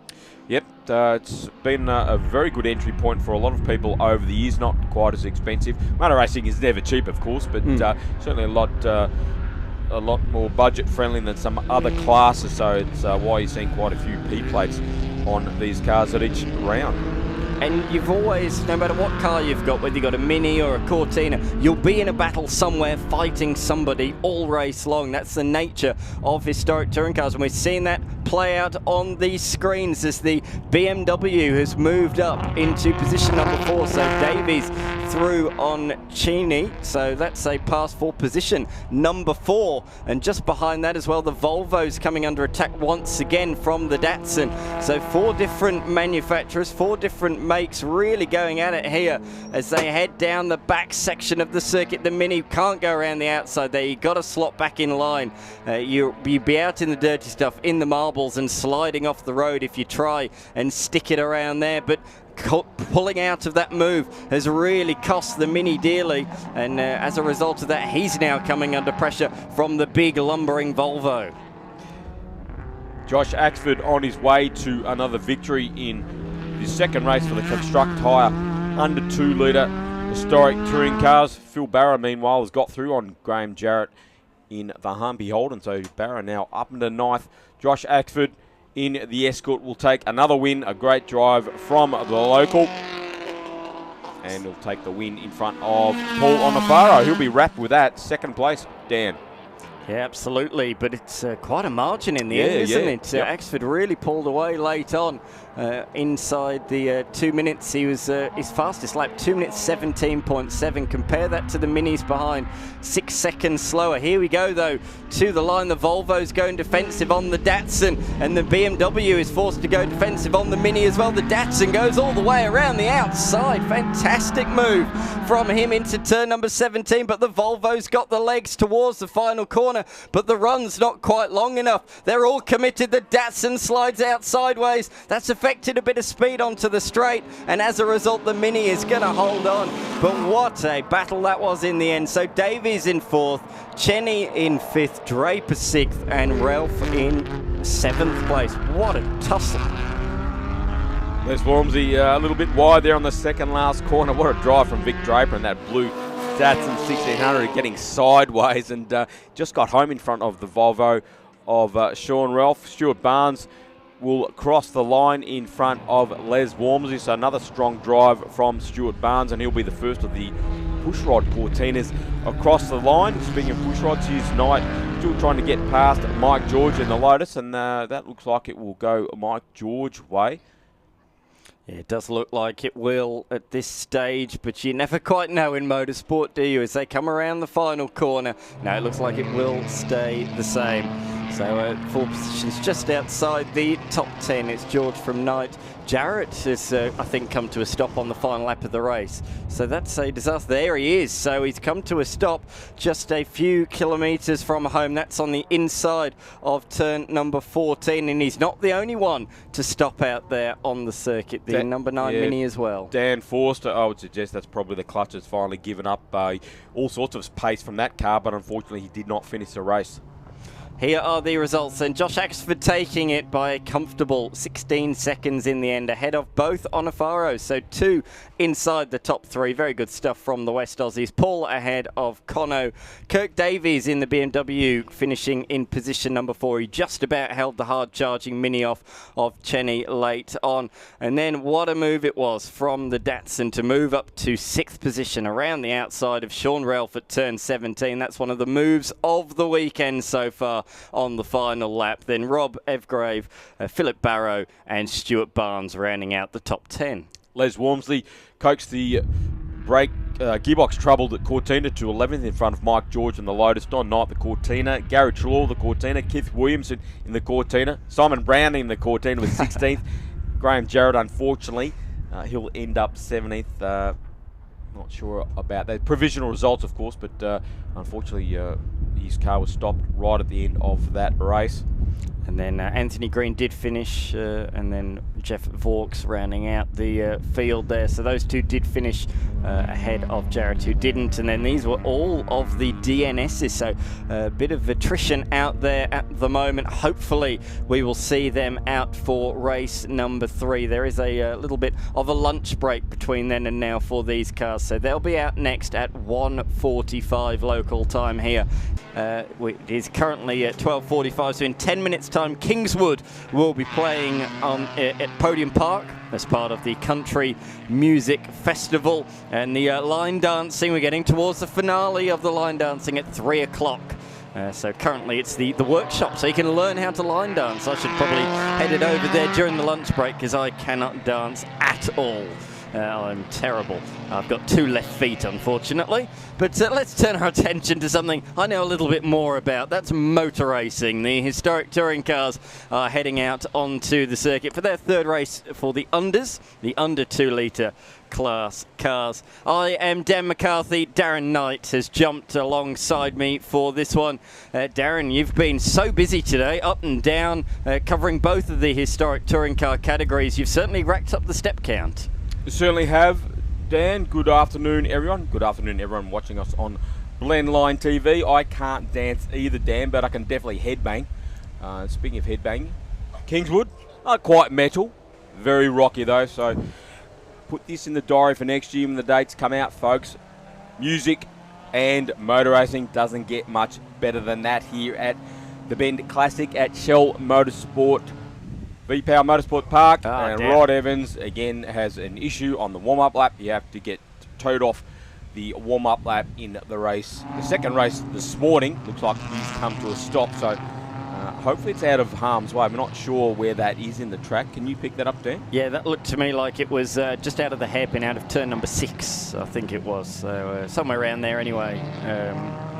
Yep, it's been a very good entry point for a lot of people over the years, not quite as expensive. Motor racing is never cheap, of course, but certainly a lot more budget friendly than some other classes, so it's why you're seeing quite a few P plates on these cars at each round. And you've always, no matter what car you've got, whether you've got a Mini or a Cortina, you'll be in a battle somewhere fighting somebody all race long. That's the nature of historic touring cars, and we're seeing that play out on these screens as the BMW has moved up into position number 4. So Davies through on Cheney, so that's a pass for position number 4. And just behind that as well, the Volvo's coming under attack once again from the Datsun. So 4 different manufacturers, 4 different makes really going at it here as they head down the back section of the circuit. The Mini can't go around the outside there. You've got to slot back in line. You'll be out in the dirty stuff, in the marbles and sliding off the road if you try and stick it around there. But pulling out of that move has really cost the Mini dearly, and as a result of that, he's now coming under pressure from the big lumbering Volvo. Josh Axford on his way to another victory in his 2nd race for the Construct Hire under 2 litre historic touring cars. Phil Barra, meanwhile, has got through on Graham Jarrett in the Humvee Holden, so Barra now up into 9th. Josh Axford in the Escort will take another win, a great drive from the local, and he'll take the win in front of Paul Onofaro. He'll be wrapped with that. 2nd place, Dan. Yeah, absolutely, but it's quite a margin in the end, isn't it? Yep. Axford really pulled away late on. Inside the 2 minutes, he was his fastest lap, 2 minutes 17.7. Compare that to the Minis behind, 6 seconds slower. Here we go, though, to the line. The Volvo's going defensive on the Datsun, and the BMW is forced to go defensive on the Mini as well. The Datsun goes all the way around the outside. Fantastic move from him into turn number 17, but the Volvo's got the legs towards the final corner, but the run's not quite long enough. They're all committed. The Datsun slides out sideways. That's a affected a bit of speed onto the straight, and as a result, the Mini is going to hold on. But what a battle that was in the end. So Davies in 4th, Cheney in 5th, Draper 6th, and Ralph in 7th place. What a tussle. Les Wormsy a little bit wide there on the second last corner. What a drive from Vic Draper and that blue Datsun 1600 getting sideways, and just got home in front of the Volvo of Sean Ralph. Stuart Barnes will cross the line in front of Les Wormsy. So another strong drive from Stuart Barnes, and he'll be the first of the pushrod Cortinas across the line. Speaking of pushrods, here's Knight still trying to get past Mike George in the Lotus, and that looks like it will go Mike George way. Yeah, it does look like it will at this stage, but you never quite know in motorsport, do you, as they come around the final corner. No, it looks like it will stay the same. So 4 positions just outside the top 10. It's George from Knight. Jarrett has, I think, come to a stop on the final lap of the race. So that's a disaster. There he is. So he's come to a stop just a few kilometres from home. That's on the inside of turn number 14. And he's not the only one to stop out there on the circuit. The number 9 Mini as well. Dan Forster, I would suggest that's probably the clutch has finally given up all sorts of pace from that car, but unfortunately he did not finish the race. Here are the results, and Josh Axford taking it by a comfortable 16 seconds in the end, ahead of both Onofaro, so 2 inside the top 3. Very good stuff from the West Aussies. Paul ahead of Conno. Kirk Davies in the BMW finishing in position number 4. He just about held the hard-charging Mini off of Cheney late on. And then what a move it was from the Datsun to move up to 6th position around the outside of Sean Ralph at turn 17. That's one of the moves of the weekend so far on the final lap. Then Rob Evgrave, Philip Barrow and Stuart Barnes rounding out the top 10. Les Wormsley coaxed the brake gearbox troubled at Cortina to 11th in front of Mike George in the Lotus. Don Knight the Cortina, Gary Trelaw the Cortina, Keith Williamson in the Cortina, Simon Brown in the Cortina with 16th. Graham Jarrett, unfortunately, he'll end up 17th. Not sure about that. Provisional results, of course, but unfortunately his car was stopped right at the end of that race. And then Anthony Green did finish, and then Jeff Vauxhall rounding out the field there. So those two did finish ahead of Jarrett, who didn't. And then these were all of the DNSs. So a bit of attrition out there at the moment. Hopefully we will see them out for race number 3. There is a little bit of a lunch break between then and now for these cars. So they'll be out next at 1:45 local time here. It is currently at 12:45, so in 10 minutes time Kingswood will be playing at Podium Park as part of the Country Music Festival, and the line dancing, we're getting towards the finale of the line dancing at 3 o'clock. So currently it's the workshop, so you can learn how to line dance. I should probably head it over there during the lunch break because I cannot dance at all. I'm terrible. I've got 2 left feet, unfortunately. But let's turn our attention to something I know a little bit more about. That's motor racing. The historic touring cars are heading out onto the circuit for their 3rd race for the unders, the under 2 litre class cars. I am Dan McCarthy. Darren Knight has jumped alongside me for this one. Darren, you've been so busy today, up and down, covering both of the historic touring car categories. You've certainly racked up the step count. Certainly have, Dan. Good afternoon, everyone. Good afternoon, everyone watching us on Blendline TV. I can't dance either, Dan, but I can definitely headbang. Speaking of headbanging, Kingswood, not quite metal, very rocky though, so put this in the diary for next year when the dates come out, folks. Music and motor racing doesn't get much better than that here at the Bend Classic at Shell Motorsport V-Power Motorsport Park. And damn. Rod Evans again has an issue on the warm-up lap. You have to get towed off the warm-up lap in the race. The second race this morning looks like he's come to a stop, so hopefully it's out of harm's way. I'm not sure where that is in the track. Can you pick that up, Dan? Yeah, that looked to me like it was just out of the hairpin, out of turn number 6, I think it was. So somewhere around there anyway.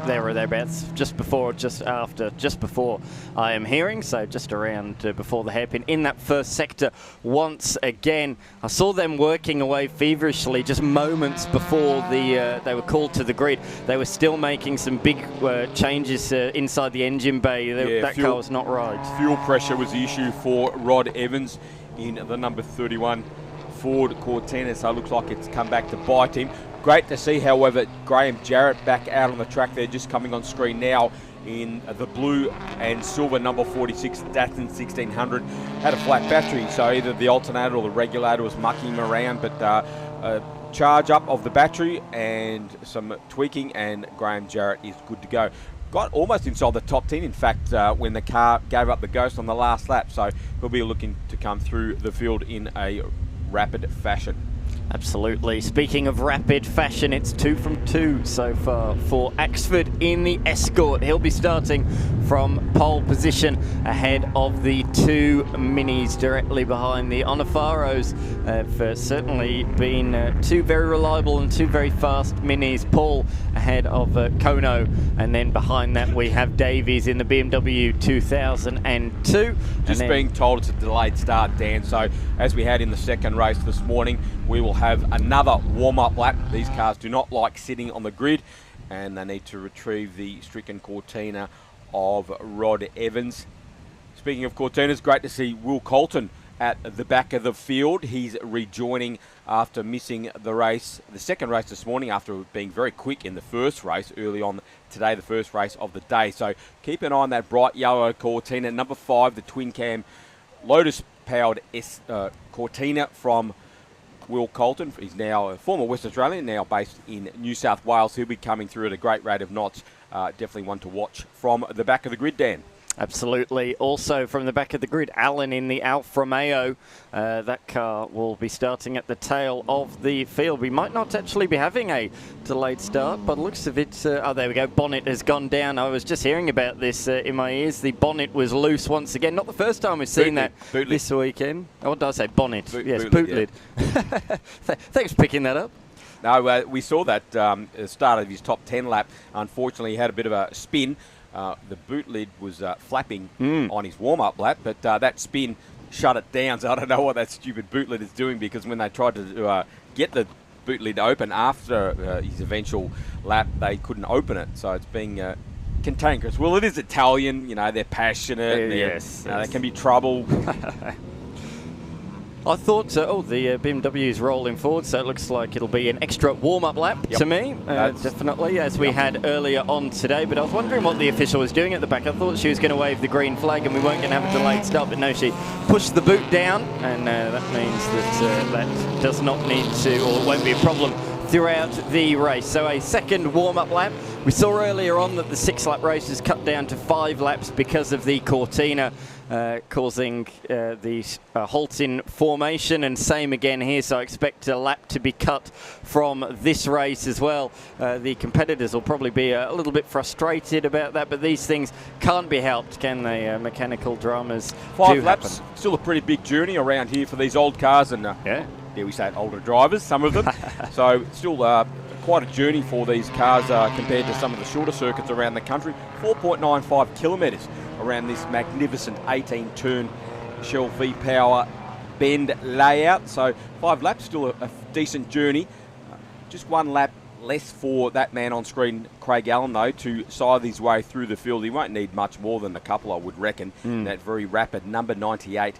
There or thereabouts, just before, just after, just before I am hearing, so just around before the hairpin in that first sector once again. I saw them working away feverishly just moments before they were called to the grid. They were still making some big changes inside the engine bay. That car was not right. Fuel pressure was the issue for Rod Evans in the number 31 Ford Cortina, so it looks like it's come back to bite him. Great to see, however, Graham Jarrett back out on the track there, just coming on screen now in the blue and silver number 46 Datsun 1600. Had a flat battery, so either the alternator or the regulator was mucking him around, but a charge up of the battery and some tweaking, and Graham Jarrett is good to go. Got almost inside the top 10, in fact, when the car gave up the ghost on the last lap, so he'll be looking to come through the field in a rapid fashion. Absolutely. Speaking of rapid fashion, it's 2 from 2 so far for Axford in the Escort. He'll be starting from pole position ahead of the 2 minis directly behind the Onofaros. Have certainly been 2 very reliable and 2 very fast minis. Paul ahead of Kono, and then behind that we have Davies in the BMW 2002. Just being told it's a delayed start, Dan, so as we had in the second race this morning, we will have another warm-up lap. These cars do not like sitting on the grid, and they need to retrieve the stricken Cortina of Rod Evans. Speaking of Cortinas, great to see Will Colton at the back of the field. He's rejoining after missing the race, the second race this morning, after being very quick in the first race early on today, the first race of the day. So keep an eye on that bright yellow Cortina. Number 5, the twin cam Lotus-powered Cortina from Will Colton. He's now a former West Australian, now based in New South Wales. He'll be coming through at a great rate of knots. Definitely one to watch from the back of the grid, Dan. Absolutely. Also from the back of the grid, Alan in the Alfa Romeo. That car will be starting at the tail of the field. We might not actually be having a delayed start, but looks of it. Oh, there we go. Bonnet has gone down. I was just hearing about this in my ears. The bonnet was loose once again. Not the first time we've seen that this weekend. Oh, what did I say? Bonnet. Yes, bootlid. Yeah. Thanks for picking that up. No, we saw that at the start of his top 10 lap. Unfortunately, he had a bit of a spin. The boot lid was flapping on his warm-up lap, but that spin shut it down. So I don't know what that stupid boot lid is doing, because when they tried to get the boot lid open after his eventual lap, they couldn't open it. So it's being cantankerous. Well, it is Italian. You know, they're passionate. Yes. They can be trouble. I thought, the BMW is rolling forward, so it looks like it'll be an extra warm-up lap to me, definitely, as we had earlier on today. But I was wondering what the official was doing at the back. I thought she was going to wave the green flag and we weren't going to have a delayed start, but no, she pushed the boot down, and that means that that does not need to, or won't be a problem throughout the race. So a second warm-up lap. We saw earlier on that the 6-lap race is cut down to 5 laps because of the Cortina, causing the halt in formation, and same again here, so I expect a lap to be cut from this race as well. The competitors will probably be a little bit frustrated about that, but these things can't be helped, can they? Mechanical dramas 5 do laps, happen. still a pretty big journey around here for these old cars, and dare we say it, older drivers, some of them. So still quite a journey for these cars compared to some of the shorter circuits around the country. 4.95 kilometres around this magnificent 18-turn Shell V-Power bend layout. So 5 laps, still a decent journey. Just 1 lap less for that man on screen, Craig Allen, though, to scythe his way through the field. He won't need much more than a couple, I would reckon. That very rapid number 98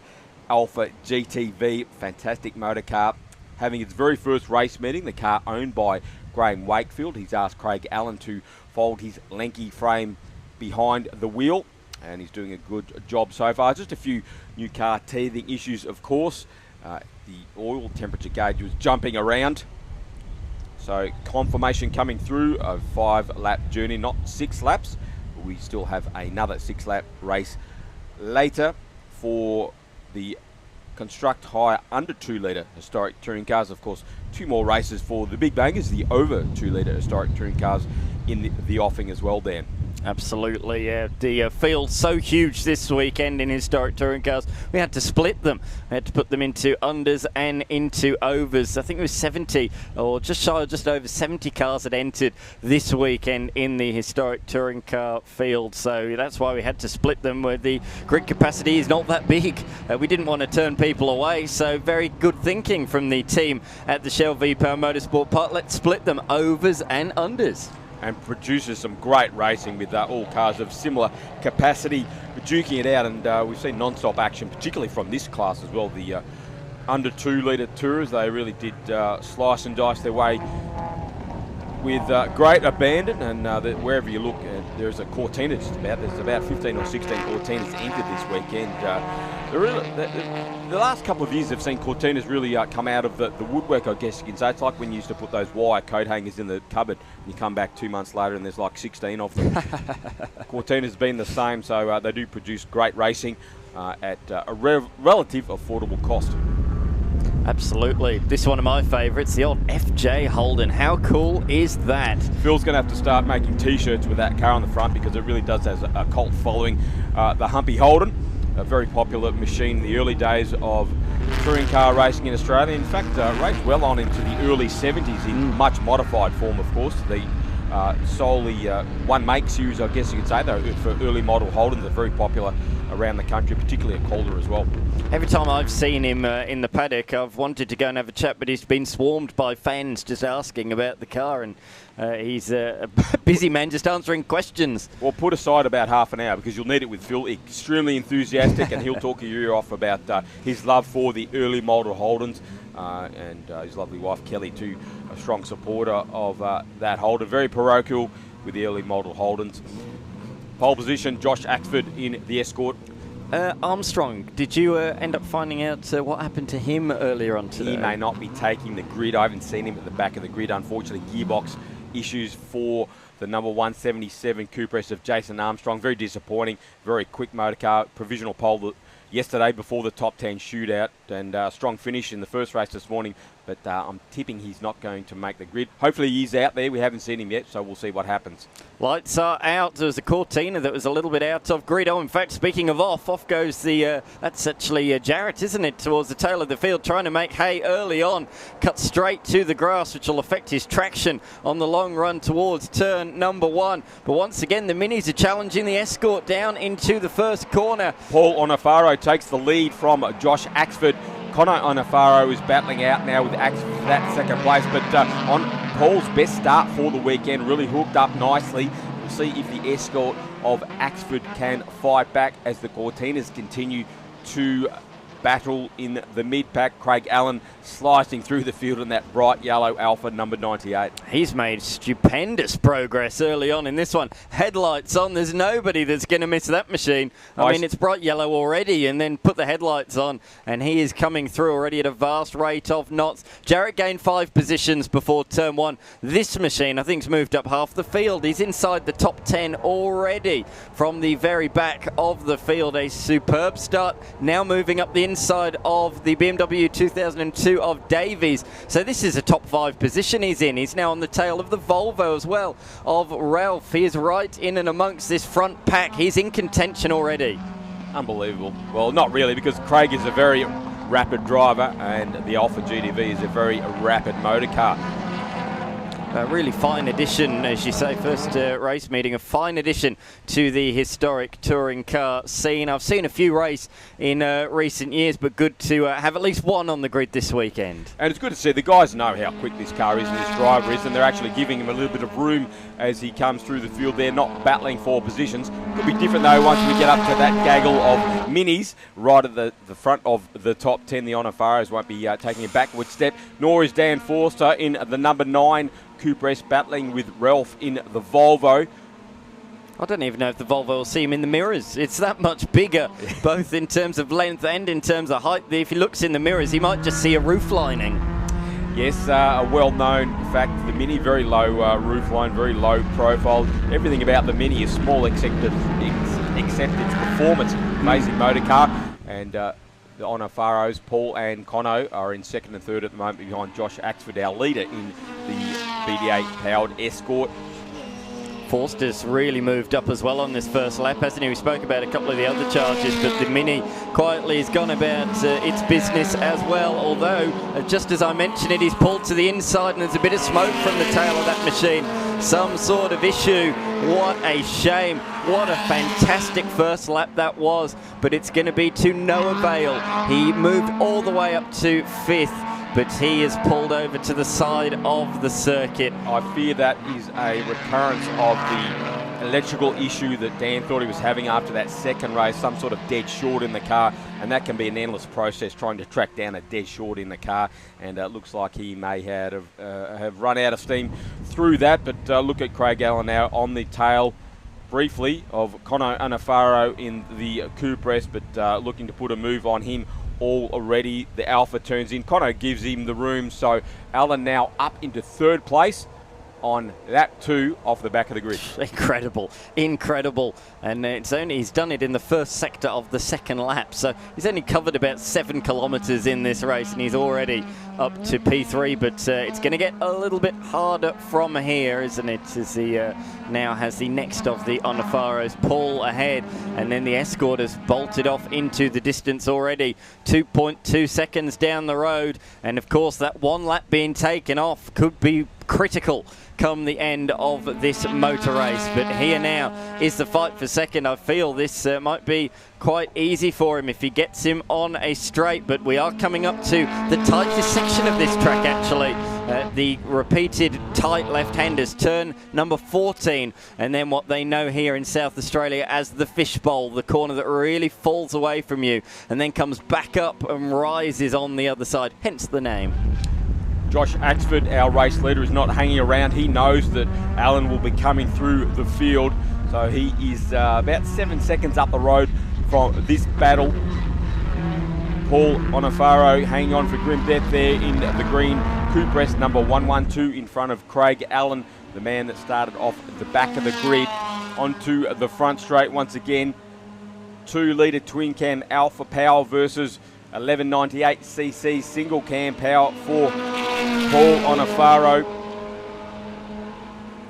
Alpha GTV, fantastic motor car, having its very first race meeting. The car owned by Graham Wakefield. He's asked Craig Allen to fold his lanky frame behind the wheel, and he's doing a good job so far. Just a few new car teething issues, of course. The oil temperature gauge was jumping around. So confirmation coming through, a 5-lap journey, not 6 laps. We still have another 6-lap race later for the Construct Hire under 2 litre historic touring cars. Of course, 2 more races for the big bangers, the over 2 litre historic touring cars in the offing as well, Dan. Absolutely, yeah. The field so huge this weekend in historic touring cars, we had to split them. We had to put them into unders and into overs. I think it was 70, or just shy of just over 70 cars that entered this weekend in the historic touring car field. So that's why we had to split them, where the grid capacity is not that big. We didn't want to turn people away, so very good thinking from the team at the Shell V-Power Motorsport Park. Let's split them overs and unders. and produces some great racing with all cars of similar capacity, duking it out. And we've seen non-stop action, particularly from this class as well. The under 2 litre tourers, they really did slice and dice their way with great abandon, and wherever you look, there's a Cortina just about. There's about 15 or 16 Cortinas entered this weekend. The last couple of years have seen Cortinas really come out of the woodwork, I guess you can say. It's like when you used to put those wire coat hangers in the cupboard, and you come back 2 months later and there's like 16 of them. Cortina's been the same, so they do produce great racing at a relative affordable cost. Absolutely. This is one of my favourites, the old FJ Holden. How cool is that? Phil's going to have to start making T-shirts with that car on the front, because it really does have a cult following. The Humpy Holden, a very popular machine in the early days of touring car racing in Australia. In fact, raced well on into the early 70s in much modified form, of course. The solely one-make series, I guess you could say, though, for early model Holdens are very popular around the country, particularly at Calder as well. Every time I've seen him in the paddock, I've wanted to go and have a chat, but he's been swarmed by fans just asking about the car, and he's a busy man just answering questions. Well, put aside about half an hour, because you'll need it with Phil. Extremely enthusiastic, and he'll talk your ear off about his love for the early model Holdens, and his lovely wife Kelly too, a strong supporter of that Holden. Very parochial with the early model Holdens. Pole position, Josh Axford in the Escort. Armstrong, did you end up finding out what happened to him earlier on today? He may not be taking the grid. I haven't seen him at the back of the grid. Unfortunately, gearbox issues for the number 177 Cooper S of Jason Armstrong. Very disappointing. Very quick motor car. Provisional pole yesterday before the top 10 shootout, and strong finish in the first race this morning. But I'm tipping he's not going to make the grid. Hopefully he's out there. We haven't seen him yet, so we'll see what happens. Lights are out. There's a Cortina that was a little bit out of grid. Oh, in fact, speaking of off goes the, that's actually Jarrett, isn't it, towards the tail of the field, trying to make hay early on. Cut straight to the grass, which will affect his traction on the long run towards turn number 1. But once again, the Minis are challenging the Escort down into the first corner. Paul Onofaro takes the lead from Josh Axford. Connor Onofaro is battling out now with Axford for that second place, but on Paul's best start for the weekend, really hooked up nicely. We'll see if the Escort of Axford can fight back as the Cortinas continue to battle in the mid-pack. Craig Allen slicing through the field in that bright yellow Alpha number 98. He's made stupendous progress early on in this one. Headlights on, there's nobody that's going to miss that machine. I mean, it's bright yellow already, and then put the headlights on, and he is coming through already at a vast rate of knots. Jarrett gained 5 positions before turn 1. This machine, I think, has moved up half the field. He's inside the top 10 already from the very back of the field. A superb start, now moving up the inside of the BMW 2002 of Davies. So this is a top 5 position he's in. He's now on the tail of the Volvo as well of Ralph. He is right in and amongst this front pack. He's in contention already. Unbelievable. Well, not really, because Craig is a very rapid driver and the Alpha GTV is a very rapid motor car. A really fine addition, as you say, first race meeting, a fine addition to the historic touring car scene. I've seen a few race in recent years, but good to have at least one on the grid this weekend. And it's good to see the guys know how quick this car is and this driver is, and they're actually giving him a little bit of room as he comes through the field. They're not battling for positions. Could be different though once we get up to that gaggle of minis right at the front of the top 10. The Onofaros won't be taking a backward step, nor is Dan Forster in the number 9 Cooper S battling with Ralph in the Volvo. I don't even know if the Volvo will see him in the mirrors. It's that much bigger, both in terms of length and in terms of height. If he looks in the mirrors, he might just see a roof lining. Yes, a well-known fact, the Mini, very low roof line, very low profile. Everything about the Mini is small except its performance. Amazing motor car. And the Onofaros, Paul and Conno, are in second and third at the moment behind Josh Axford, our leader in the BD8-powered Escort. Forster's really moved up as well on this first lap, hasn't he? We spoke about a couple of the other charges, but the Mini quietly has gone about its business as well, although, just as I mentioned it, he's pulled to the inside and there's a bit of smoke from the tail of that machine. Some sort of issue. What a shame. What a fantastic first lap that was, but it's going to be to no avail. He moved all the way up to 5th. but he is pulled over to the side of the circuit. I fear that is a recurrence of the electrical issue that Dan thought he was having after that second race, some sort of dead short in the car, and that can be an endless process trying to track down a dead short in the car, and it looks like he may have run out of steam through that. But look at Craig Allen now on the tail briefly of Conor Unafaro in the Coupe, but looking to put a move on him already. The Alpha turns in. Conor gives him the room, so Allen now up into third place on lap 2 off the back of the grid. Incredible. And he's done it in the first sector of the second lap, so he's only covered about 7 kilometres in this race, and he's already up to P3, but it's going to get a little bit harder from here, isn't it, as he now has the next of the Unafaros pull ahead, and then the Escort has bolted off into the distance already, 2.2 seconds down the road, and of course that one lap being taken off could be critical come the end of this motor race. But here now is the fight for second. I feel this might be quite easy for him if he gets him on a straight, but we are coming up to the tightest section of this track actually. The repeated tight left-handers, turn number 14, and then what they know here in South Australia as the fishbowl, the corner that really falls away from you and then comes back up and rises on the other side, hence the name. Josh Axford, our race leader, is not hanging around. He knows that Allen will be coming through the field, so he is about 7 seconds up the road from this battle. Paul Onafaro hanging on for grim death there in the green Coupe number 112 in front of Craig Allen, the man that started off the back of the grid onto the front straight once again. 2-litre twin cam Alpha Power versus 1198cc single cam power for Paul Onafaro.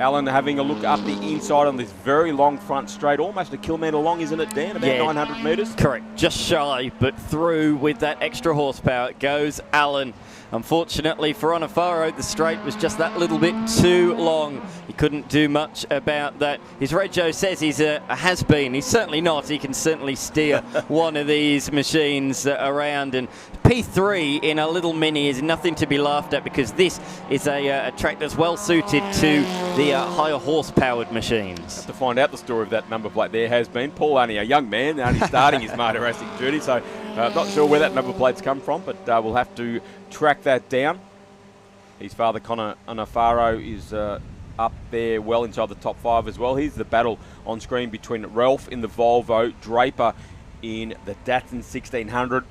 Allen having a look up the inside on this very long front straight, almost a kilometre long, isn't it, Dan? About 900 metres? Correct, just shy, but through with that extra horsepower goes Allen. Unfortunately for Onafaro, the straight was just that little bit too long. He couldn't do much about that. His rego says he's a has-been. He's certainly not. He can certainly steer one of these machines around. And P3 in a little Mini is nothing to be laughed at, because this is a track that's well suited to the higher horse-powered machines. Have to find out the story of that number plate there. Has been Paul, only a young man, only starting his motor racing journey, so not sure where that number plate's come from, but we'll have to track that down. His father, Conor Onafaro, is up there well inside the top 5 as well. Here's the battle on screen between Ralph in the Volvo, Draper in the Datsun 1600.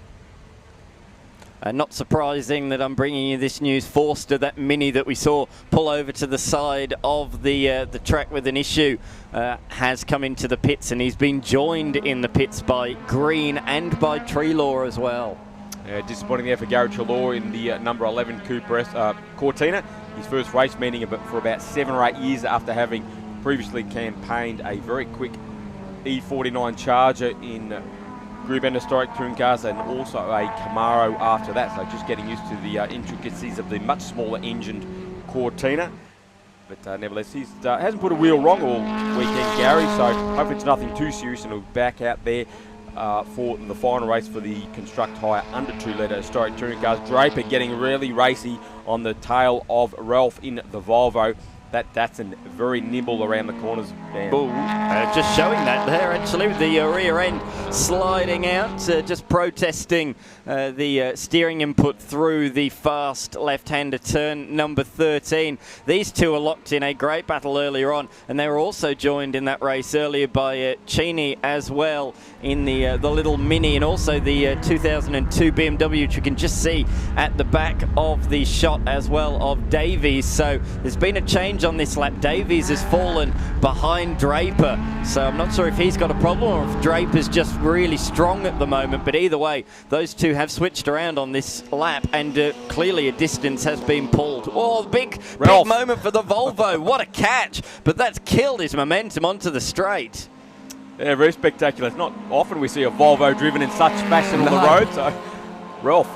Not surprising that I'm bringing you this news. Forster, that Mini that we saw pull over to the side of the track with an issue, has come into the pits, and he's been joined in the pits by Green and by Treelaw as well. Disappointing there for Gary Treelaw in the number 11 Coupe Cortina. His first race meeting for about 7 or 8 years after having previously campaigned a very quick E49 Charger in Group N Historic Touring Cars, and also a Camaro after that, so just getting used to the intricacies of the much smaller engined Cortina. But nevertheless, he hasn't put a wheel wrong all weekend, Gary, so hopefully it's nothing too serious, and he'll be back out there for the final race for the Construct Hire under 2-litre Historic Touring Cars. Draper getting really racy on the tail of Ralph in the Volvo. That Datsun very nimble around the corners. Just showing that there actually, with the rear end sliding out, just protesting the steering input through the fast left-hander turn number 13. These two are locked in a great battle earlier on, and they were also joined in that race earlier by Cheney as well in the little Mini, and also the 2002 BMW, which you can just see at the back of the shot as well of Davies. So there's been a change on this lap. Davies has fallen behind Draper, so I'm not sure if he's got a problem or if Draper's just really strong at the moment, but either way, those two have switched around on this lap, and clearly a distance has been pulled. Oh, big moment for the Volvo. What a catch, but that's killed his momentum onto the straight. Yeah, very spectacular. It's not often we see a Volvo driven in such fashion on the road, so Ralph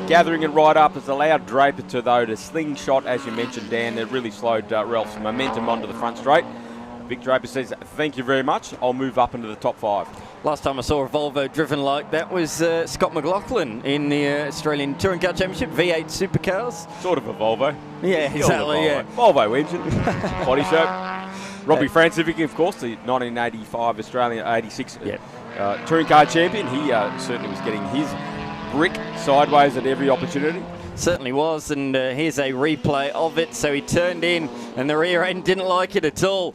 gathering it right up has allowed Draper to slingshot, as you mentioned, Dan. It really slowed Ralph's momentum onto the front straight. Vic Draper says, thank you very much. I'll move up into the top 5. Last time I saw a Volvo driven like that was Scott McLaughlin in the Australian Touring Car Championship, V8 Supercars. Sort of a Volvo. Yeah, exactly, yeah. Volvo engine, body shape. Robbie Francivic, of course, the 1985 Australian 86 Touring Car Champion. He certainly was getting his brick sideways at every opportunity. Certainly was, and here's a replay of it. So he turned in, and the rear end didn't like it at all.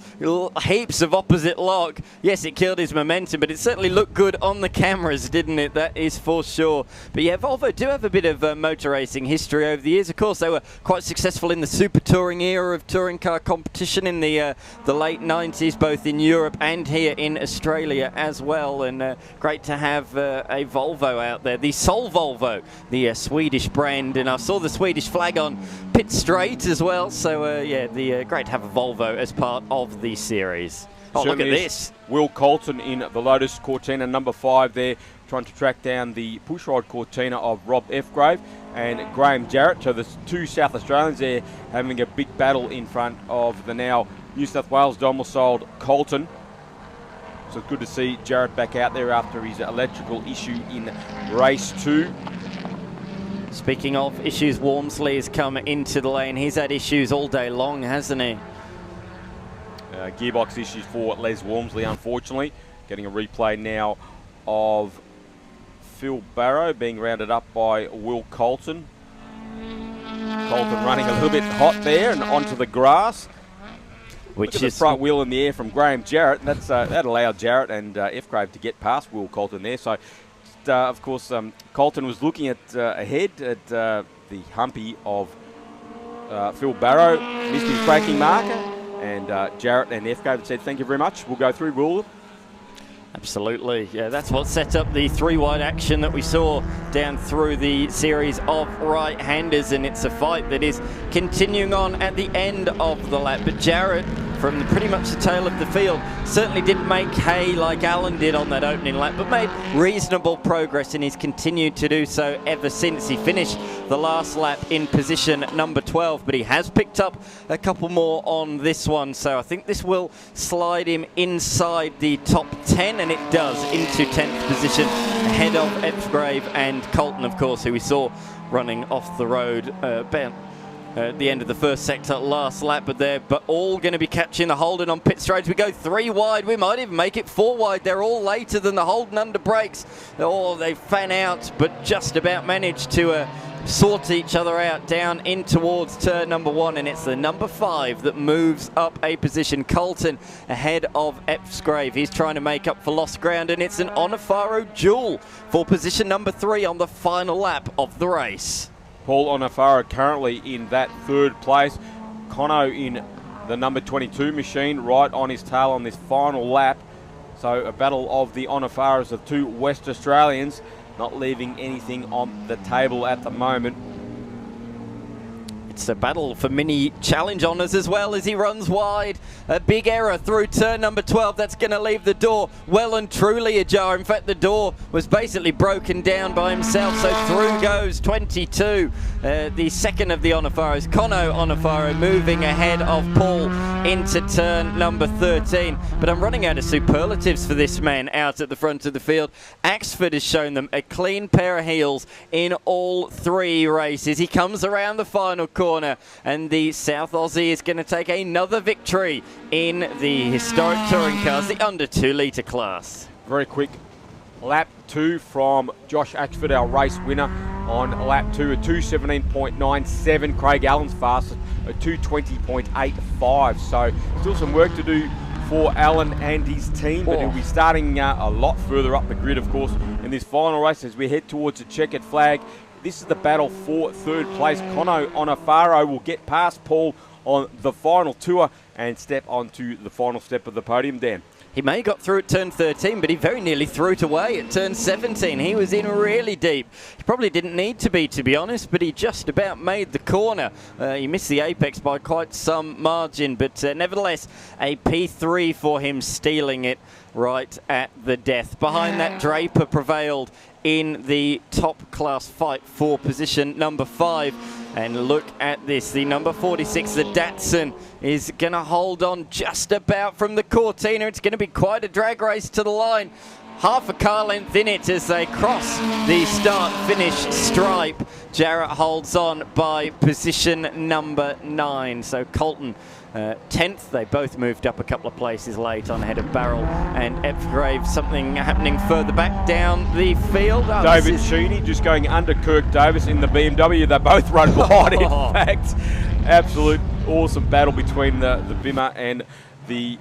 Heaps of opposite lock. Yes, it killed his momentum, but it certainly looked good on the cameras, didn't it? That is for sure. But yeah, Volvo do have a bit of motor racing history over the years. Of course, they were quite successful in the super touring era of touring car competition in the late 90s, both in Europe and here in Australia as well. And great to have a Volvo out there, the Sol Volvo, the Swedish brand. And I saw the Swedish flag on pit straight as well, so yeah, great to have a Volvo as part of the series. Oh, look at this. Will Colton in the Lotus Cortina number 5 there, trying to track down the pushrod Cortina of Rob F. and Graham Jarrett. So the two South Australians there having a big battle in front of the now New South Wales domiciled Colton. So it's good to see Jarrett back out there after his electrical issue in race 2. Speaking of issues, Walmsley has come into the lane. He's had issues all day long, hasn't he? Gearbox issues for Les Walmsley, unfortunately. Getting a replay now of Phil Barrow being rounded up by Will Colton. Colton running a little bit hot there and onto the grass. Which is the front wheel in the air from Graham Jarrett. That allowed Jarrett and F. to get past Will Colton there. So, of course, Colton was looking at ahead at the humpy of Phil Barrow, missed his braking marker, and Jarrett and F. said, "Thank you very much. We'll go through, rule." Absolutely, yeah, that's what set up the 3-wide action that we saw down through the series of right-handers, and it's a fight that is continuing on at the end of the lap. But Jarrett, from pretty much the tail of the field, certainly didn't make hay like Allen did on that opening lap, but made reasonable progress, and he's continued to do so ever since. He finished the last lap in position number 12, but he has picked up a couple more on this one, so I think this will slide him inside the top 10, and it does, into 10th position, ahead of Epsgrave and Colton, of course, who we saw running off the road at the end of the first sector last lap, but all going to be catching the Holden on pit straight. We go 3 wide, we might even make it 4 wide. They're all later than the Holden under brakes. Oh, they fan out, but just about managed to sort each other out down in towards turn number 1, and it's the number 5 that moves up a position. Colton ahead of Epsgrave. He's trying to make up for lost ground, and it's an Onofaro duel for position number 3 on the final lap of the race. Paul Onofaro currently in that 3rd place. Cono in the number 22 machine right on his tail on this final lap. So a battle of the Onofaros of 2 West Australians, not leaving anything on the table at the moment. It's a battle for mini challenge honours as well as he runs wide. A big error through turn number 12. That's going to leave the door well and truly ajar. In fact, the door was basically broken down by himself. So through goes 22. The second of the Onofaros, Cono Onofaro, moving ahead of Paul into turn number 13. But I'm running out of superlatives for this man out at the front of the field. Axford has shown them a clean pair of heels in all 3 races. He comes around the final corner, and the South Aussie is going to take another victory in the historic touring cars, the under 2 litre class. Very quick lap 2 from Josh Axford, our race winner on lap 2, a 2:17.97. Craig Allen's fastest, a 2:20.85. So still some work to do for Allen and his team, but he'll be starting a lot further up the grid, of course, in this final race as we head towards the checkered flag. This is the battle for 3rd place. Cono Onofaro will get past Paul on the final tour and step onto the final step of the podium, Dan. He may have got through at turn 13, but he very nearly threw it away at turn 17. He was in really deep. He probably didn't need to be honest, but he just about made the corner. He missed the apex by quite some margin, but nevertheless, a P3 for him, stealing it right at the death. Behind that, Draper prevailed in the top class fight for position number 5. And look at this, the number 46, the Datsun, is going to hold on just about from the Cortina. It's going to be quite a drag race to the line. half a car length in it as they cross the start-finish stripe. Jarrett holds on by position number 9. So Colton 10th. They both moved up a couple of places late on ahead of Barrel and Epsgrave. Something happening further back down the field. Oh, David Sheeny just going under Kirk Davis in the BMW. They both run wide, in fact. Absolute awesome battle between the Vimmer and the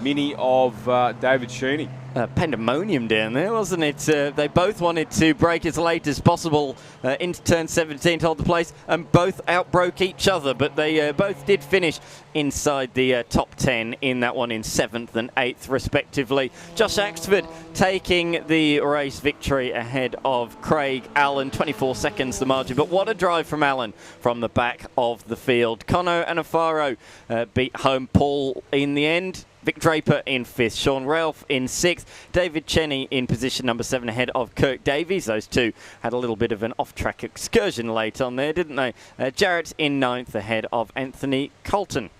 Mini of David Sheeny. Pandemonium down there, wasn't it? They both wanted to break as late as possible into turn 17 to hold the place, and both outbroke each other, but they both did finish inside the top 10 in that one in 7th and 8th respectively. Josh Axford taking the race victory ahead of Craig Allen, 24 seconds the margin, but what a drive from Allen from the back of the field. Conno and Afaro beat home Paul in the end. Vic Draper in 5th, Sean Ralph in 6th, David Cheney in position number 7 ahead of Kirk Davies. Those two had a little bit of an off-track excursion late on there, didn't they? Jarrett in 9th ahead of Anthony Colton.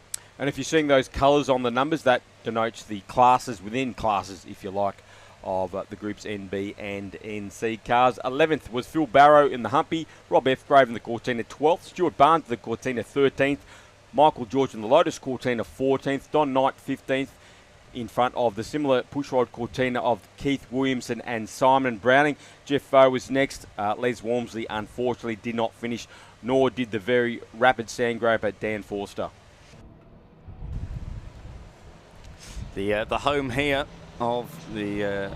And if you're seeing those colours on the numbers, that denotes the classes within classes, if you like, of the groups NB and NC cars. 11th was Phil Barrow in the Humpy, Rob F. Grave in the Cortina 12th, Stuart Barnes in the Cortina 13th, Michael George in the Lotus Cortina 14th, Don Knight 15th, in front of the similar pushrod Cortina of Keith Williamson and Simon Browning. Jeff Foe was next. Les Walmsley unfortunately did not finish, nor did the very rapid sandgroper Dan Forster. The home here of the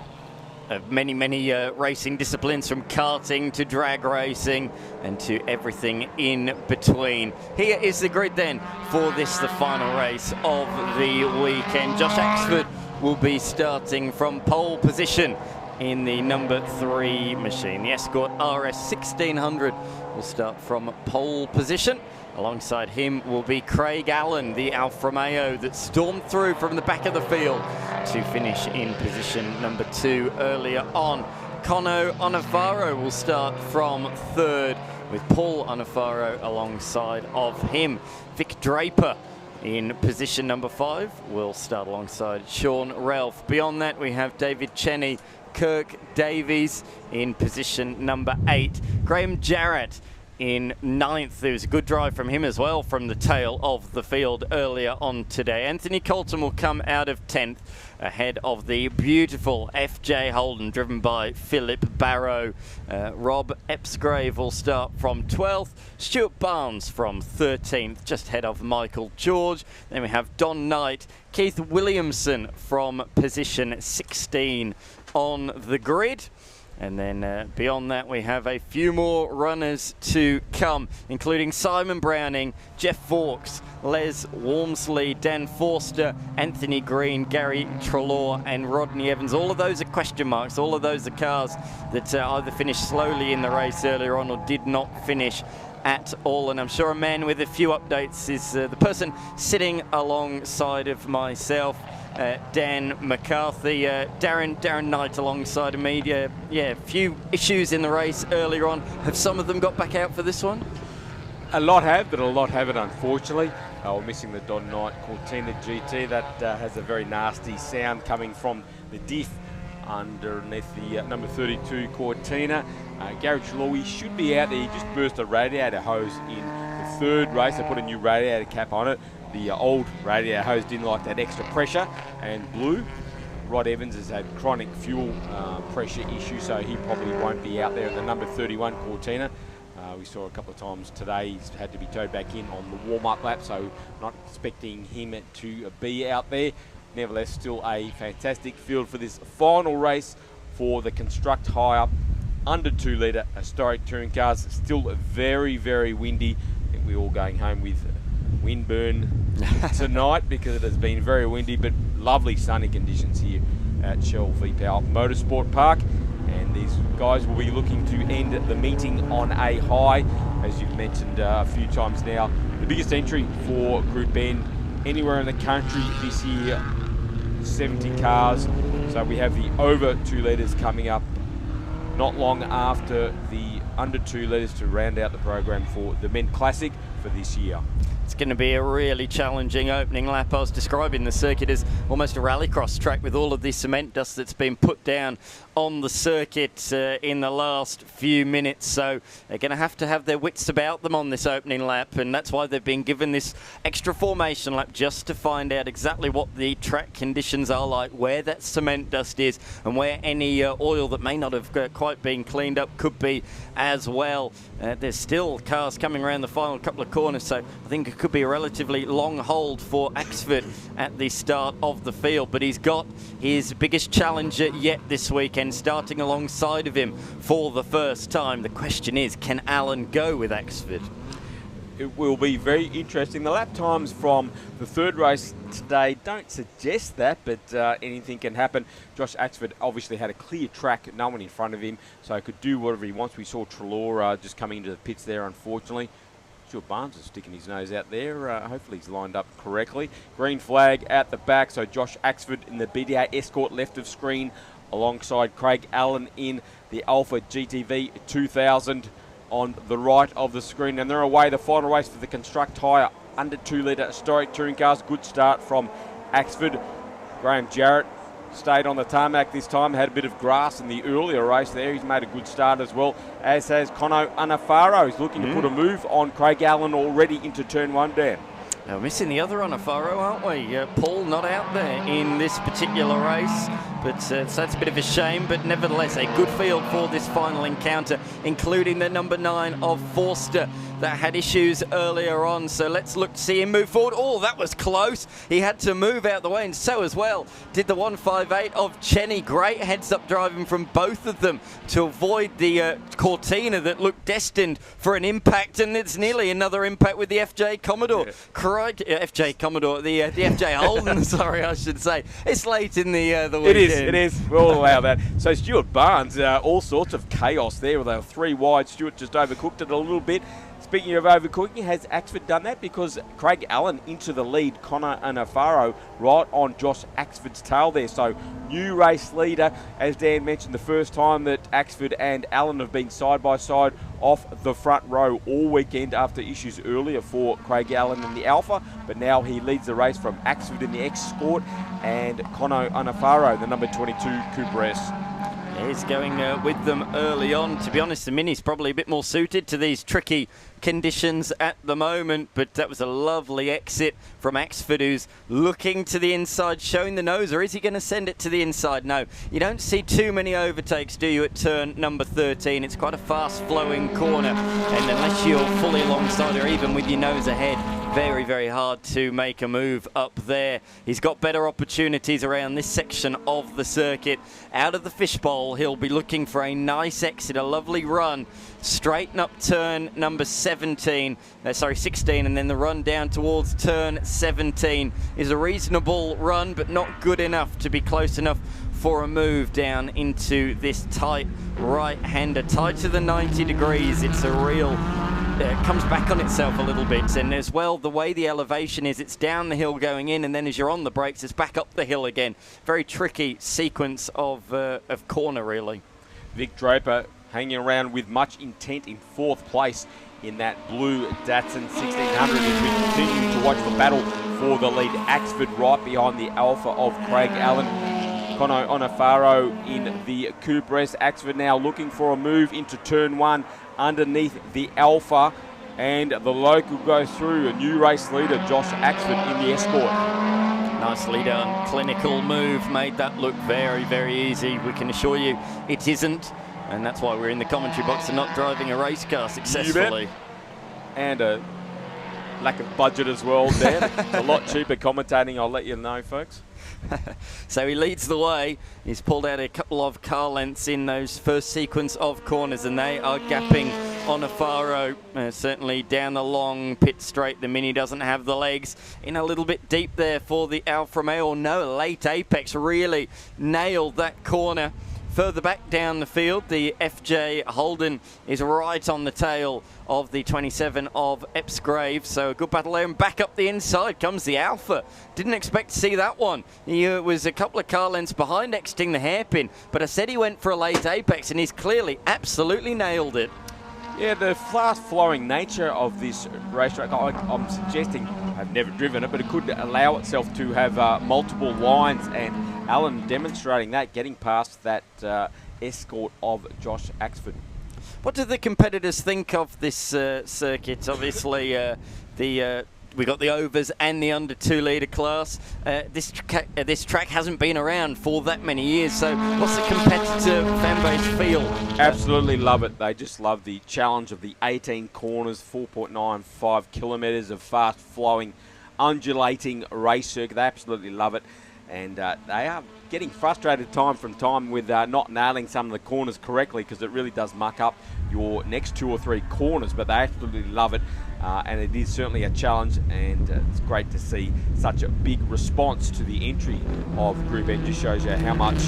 many racing disciplines, from karting to drag racing and to everything in between. Here is the grid then for this, the final race of the weekend. Josh Axford will be starting from pole position in the number 3 machine. The Escort RS 1600 will start from pole position. Alongside him will be Craig Allen, the Alfa Romeo that stormed through from the back of the field to finish in position number 2 earlier on. Conno Onofaro will start from 3rd, with Paul Onofaro alongside of him. Vic Draper in position number 5 will start alongside Sean Ralph. Beyond that, we have David Cheney, Kirk Davies in position number 8. Graham Jarrett in 9th. There was a good drive from him as well from the tail of the field earlier on today. Anthony Colton will come out of 10th ahead of the beautiful FJ Holden driven by Philip Barrow. Rob Epsgrave will start from 12th. Stuart Barnes from 13th, just ahead of Michael George. Then we have Don Knight, Keith Williamson from position 16 on the grid. And then beyond that, we have a few more runners to come, including Simon Browning, Jeff Vauxhall, Les Walmsley, Dan Forster, Anthony Green, Gary Trelaw, and Rodney Evans. All of those are question marks. All of those are cars that either finished slowly in the race earlier on or did not finish at all. And I'm sure a man with a few updates is the person sitting alongside of myself, Dan McCarthy. Darren Knight alongside of me. A few issues in the race earlier on. Have some of them got back out for this one? A lot have, but a lot haven't, unfortunately. We're missing the Don Knight Cortina GT. That has a very nasty sound coming from the diff underneath the number 32 Cortina. Gary Trelaw should be out there. He just burst a radiator hose in the 3rd race. They put a new radiator cap on it. The old radiator hose didn't like that extra pressure and blew. Rod Evans has had chronic fuel pressure issues, so he probably won't be out there at the number 31 Cortina. We saw a couple of times today he's had to be towed back in on the warm-up lap, so not expecting him to be out there. Nevertheless, still a fantastic field for this final race for the Construct Hire under 2 litre historic touring cars. Still very, very windy. I think we're all going home with windburn tonight because it has been very windy, but lovely sunny conditions here at Shell V-Power Motorsport Park. And these guys will be looking to end the meeting on a high, as you've mentioned a few times now. The biggest entry for Group N anywhere in the country this year, 70 cars. So we have the over 2 litres coming up not long after the under 2 litres to round out the program for the Men Classic for this year. It's going to be a really challenging opening lap. I was describing the circuit as almost a rallycross track with all of the cement dust that's been put down on the circuit in the last few minutes. So they're going to have their wits about them on this opening lap, and that's why they've been given this extra formation lap, just to find out exactly what the track conditions are like, where that cement dust is, and where any oil that may not have quite been cleaned up could be as well. There's still cars coming around the final couple of corners, so I think it could be a relatively long hold for Axford at the start of the field. But he's got his biggest challenger yet this weekend starting alongside of him for the first time. The question is, can Alan go with Axford? It will be very interesting. The lap times from the third race today don't suggest that, but anything can happen. Josh Axford obviously had a clear track, no one in front of him, so he could do whatever he wants. We saw Treloar just coming into the pits there, unfortunately. Stuart Barnes is sticking his nose out there. Hopefully he's lined up correctly. Green flag at the back, so Josh Axford in the BDA Escort left of screen, alongside Craig Allen in the Alpha GTV 2000 on the right of the screen. And they're away, the final race for the Construct Hire under 2 litre historic touring cars. Good start from Axford. Graham Jarrett stayed on the tarmac this time, had a bit of grass in the earlier race there. He's made a good start as well, as has Conno Anafaro. He's looking to put a move on Craig Allen already into turn 1, Dan. Now, we're missing the other Anafaro, aren't we? Paul not out there in this particular race, but so that's a bit of a shame, but nevertheless a good field for this final encounter, including the number 9 of Forster that had issues earlier on. So let's look to see him move forward. Oh, that was close. He had to move out the way, and so as well did the 158 of Cheney. Great heads-up driving from both of them to avoid the Cortina that looked destined for an impact, and it's nearly another impact with the FJ Commodore. Yeah. FJ Commodore, the FJ Holden, sorry, I should say. It's late in the weekend. It is. We'll allow that. So Stuart Barnes, all sorts of chaos there with a 3 wide. Stuart just overcooked it a little bit. Speaking of overcooking, has Axford done that? Because Craig Allen into the lead, Connor Anafaro right on Josh Axford's tail there. So new race leader, as Dan mentioned, the first time that Axford and Allen have been side by side off the front row all weekend after issues earlier for Craig Allen in the Alpha. But now he leads the race from Axford in the Escort and Connor Anafaro, the number 22 Cooper S. He's going with them early on. To be honest, the Mini's probably a bit more suited to these tricky conditions at the moment, but that was a lovely exit from Axford, who's looking to the inside, showing the nose, or is he going to send it to the inside? No, you don't see too many overtakes, do you, at turn number 13? It's quite a fast-flowing corner, and unless you're fully alongside or even with your nose ahead, very, very hard to make a move up there. He's got better opportunities around this section of the circuit. Out of the fishbowl, he'll be looking for a nice exit, a lovely run. Straighten up turn number 16, and then the run down towards turn 17 is a reasonable run, but not good enough to be close enough for a move down into this tight right-hander, tight to the 90 degrees. It's a real... It comes back on itself a little bit, and as well the way the elevation is, it's down the hill going in, and then as you're on the brakes it's back up the hill again. Very tricky sequence of corner, really. Vic Draper hanging around with much intent in 4th place in that blue Datsun 1600 as we continue to watch the battle for the lead. Axford right behind the Alpha of Craig Allen. Conno Anafaro in the Cooper S. Axford now looking for a move into turn 1 underneath the Alpha, and the local goes through. A new race leader, Josh Axford, in the Escort. Nicely done. Clinical move, made that look very, very easy. We can assure you it isn't, and that's why we're in the commentary box and not driving a race car successfully. And a lack of budget as well, Dan. It's a lot cheaper commentating, I'll let you know, folks. So he leads the way. He's pulled out a couple of car lengths in those first sequence of corners, and they are gapping on Afaro. Certainly down the long pit straight, the Mini doesn't have the legs. In a little bit deep there for the Alfa Romeo. No, late apex really nailed that corner. Further back down the field, the FJ Holden is right on the tail of the 27 of Epsgrave. So a good battle there, and back up the inside comes the Alpha. Didn't expect to see that one. He was a couple of car lengths behind exiting the hairpin, but I said he went for a late apex, and he's clearly absolutely nailed it. Yeah, the fast-flowing nature of this racetrack, I'm suggesting, I've never driven it, but it could allow itself to have multiple lines, and Alan demonstrating that, getting past that escort of Josh Axford. What do the competitors think of this circuit? Obviously, we got the overs and the under 2 litre class. This track hasn't been around for that many years, so what's the competitor fan base feel? Absolutely love it. They just love the challenge of the 18 corners, 4.95 kilometres of fast-flowing, undulating race circuit. They absolutely love it. And they are getting frustrated time from time with not nailing some of the corners correctly, because it really does muck up your next 2 or 3 corners, but they absolutely love it. And it is certainly a challenge, and it's great to see such a big response to the entry of Group N. Just shows you how much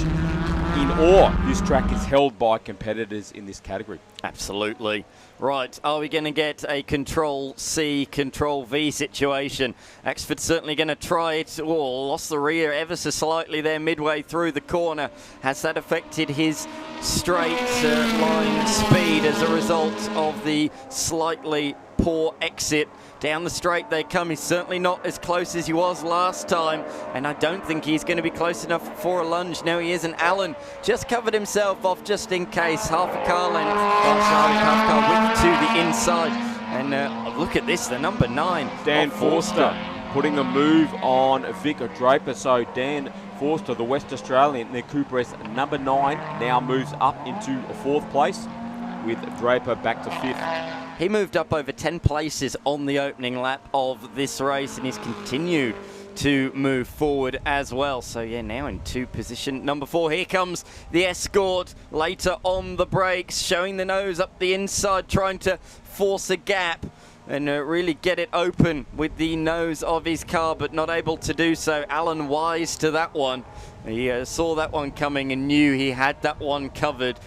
in awe this track is held by competitors in this category. Absolutely. Right, are we going to get a Control C, Control V situation? Axford's certainly going to try it. Oh, lost the rear ever so slightly there midway through the corner. Has that affected his straight line speed as a result of the slightly poor exit? Down the straight they come. He's certainly not as close as he was last time, and I don't think he's going to be close enough for a lunge. No, he isn't. Allen just covered himself off just in case. Half a car length, half car width to the inside. And look at this, the number 9, Dan Forster putting a move on Vic Draper. So Dan Forster, the West Australian, their Cooper S number 9, now moves up into a 4th place, with Draper back to 5th. He moved up over 10 places on the opening lap of this race, and he's continued to move forward as well. So yeah, now in 2 position. Number 4, here comes the escort. Litre on the brakes, showing the nose up the inside, trying to force a gap and really get it open with the nose of his car, but not able to do so. Alan wise to that one. He saw that one coming and knew he had that one covered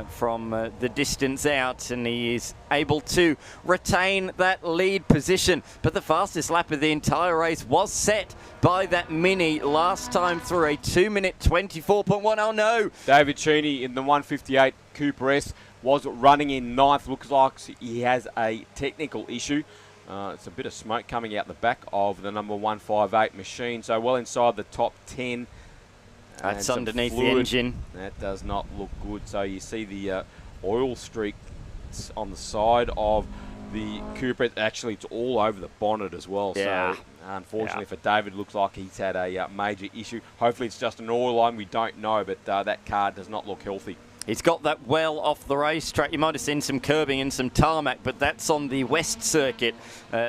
from the distance out, and he is able to retain that lead position. But the fastest lap of the entire race was set by that Mini last time through, a 2-minute 24.1. Oh no! David Cheney in the 158 Cooper S was running in 9th. Looks like he has a technical issue. It's a bit of smoke coming out the back of the number 158 machine, so well inside the top 10. That's underneath the engine. That does not look good. So you see the oil streak on the side of the Cooper. Actually, it's all over the bonnet as well. Yeah. So unfortunately for David, looks like he's had a major issue. Hopefully it's just an oil line. We don't know, but that car does not look healthy. He's got that well off the racetrack. You might have seen some curbing and some tarmac, but that's on the West Circuit.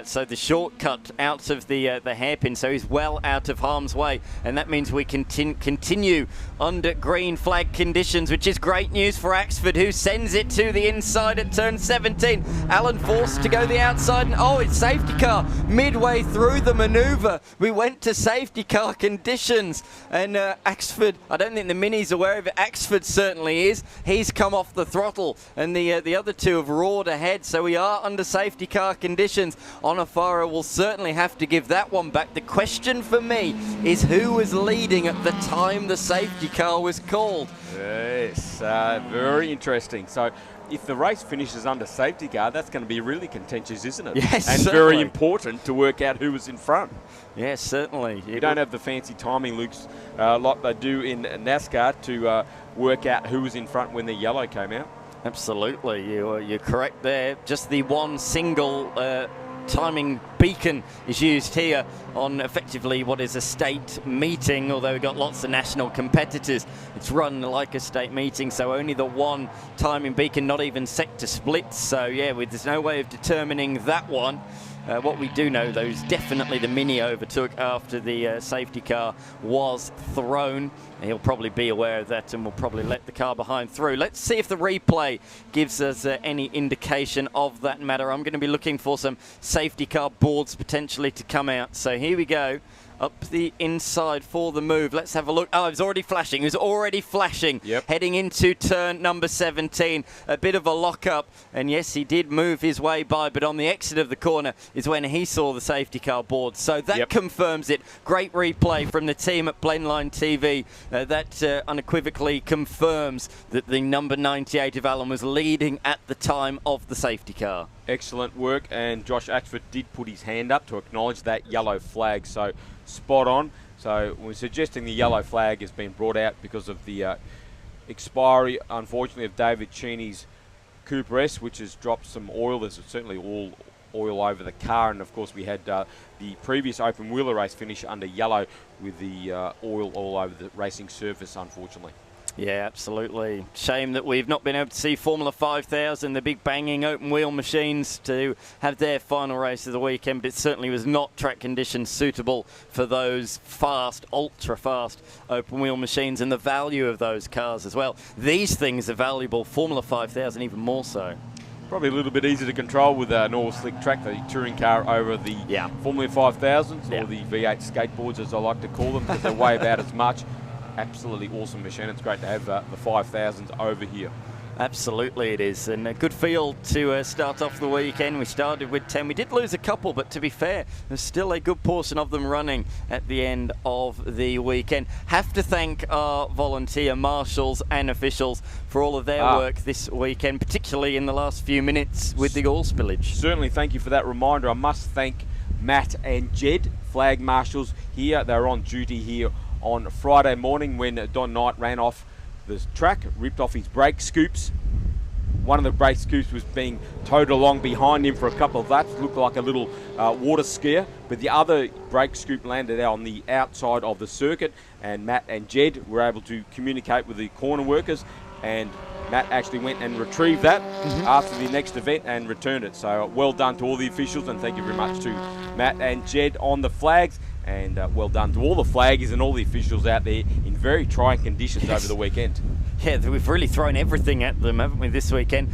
So the shortcut out of the hairpin, so he's well out of harm's way. And that means we continue under green flag conditions, which is great news for Axford, who sends it to the inside at turn 17. Alan forced to go the outside, and oh, it's safety car. Midway through the manoeuvre, we went to safety car conditions. And Axford, I don't think the Mini's aware of it. Axford certainly is. He's come off the throttle, and the other 2 have roared ahead, so we are under safety car conditions. Onofara will certainly have to give that one back. The question for me is who was leading at the time the safety car was called? Yes, very interesting. So if the race finishes under safety car, that's going to be really contentious, isn't it? Yes, and certainly. Very important to work out who was in front. Yes, certainly. You don't have the fancy timing loops like they do in NASCAR to work out who was in front when the yellow came out. Absolutely, you're correct there. Just the one single timing beacon is used here on effectively what is a state meeting, although we've got lots of national competitors. It's run like a state meeting, so only the one timing beacon, not even sector splits. So yeah, there's no way of determining that one. What we do know, though, is definitely the Mini overtook after the safety car was thrown. He'll probably be aware of that and will probably let the car behind through. Let's see if the replay gives us any indication of that matter. I'm going to be looking for some safety car boards potentially to come out. So here we go up the inside for the move. Let's have a look. Oh, he's already flashing. He's already flashing. Yep. Heading into turn number 17. A bit of a lock-up. And yes, he did move his way by, but on the exit of the corner is when he saw the safety car board. So that confirms it. Great replay from the team at Blendline TV. That unequivocally confirms that the number 98 of Allen was leading at the time of the safety car. Excellent work, and Josh Axford did put his hand up to acknowledge that yellow flag, so spot on. So we're suggesting the yellow flag has been brought out because of the expiry, unfortunately, of David Cheney's Cooper S, which has dropped some oil. There's certainly all oil over the car, and of course we had the previous open wheeler race finish under yellow with the oil all over the racing surface, unfortunately. Yeah, absolutely. Shame that we've not been able to see Formula 5000, the big banging open wheel machines, to have their final race of the weekend, but it certainly was not track conditions suitable for those fast, ultra-fast open wheel machines, and the value of those cars as well. These things are valuable, Formula 5000 even more so. Probably a little bit easier to control with an all-slick track, the touring car over the Formula 5000s, or the V8 skateboards as I like to call them, because they weigh about as much. Absolutely awesome machine. It's great to have the 5000s over here. Absolutely it is, and a good field to start off the weekend. We started with 10. We did lose a couple, but to be fair, there's still a good portion of them running at the end of the weekend. Have to thank our volunteer marshals and officials for all of their work this weekend, particularly in the last few minutes with the oil spillage. Certainly, thank you for that reminder. I must thank Matt and Jed, flag marshals here. They were on duty here on Friday morning when Don Knight ran off the track, ripped off his brake scoops. One of the brake scoops was being towed along behind him for a couple of laps, looked like a little water skier, but the other brake scoop landed out on the outside of the circuit, and Matt and Jed were able to communicate with the corner workers, and Matt actually went and retrieved that after the next event and returned it. So well done to all the officials, and thank you very much to Matt and Jed on the flags. And well done to all the flaggers and all the officials out there in very trying conditions over the weekend. Yeah, we've really thrown everything at them, haven't we, this weekend?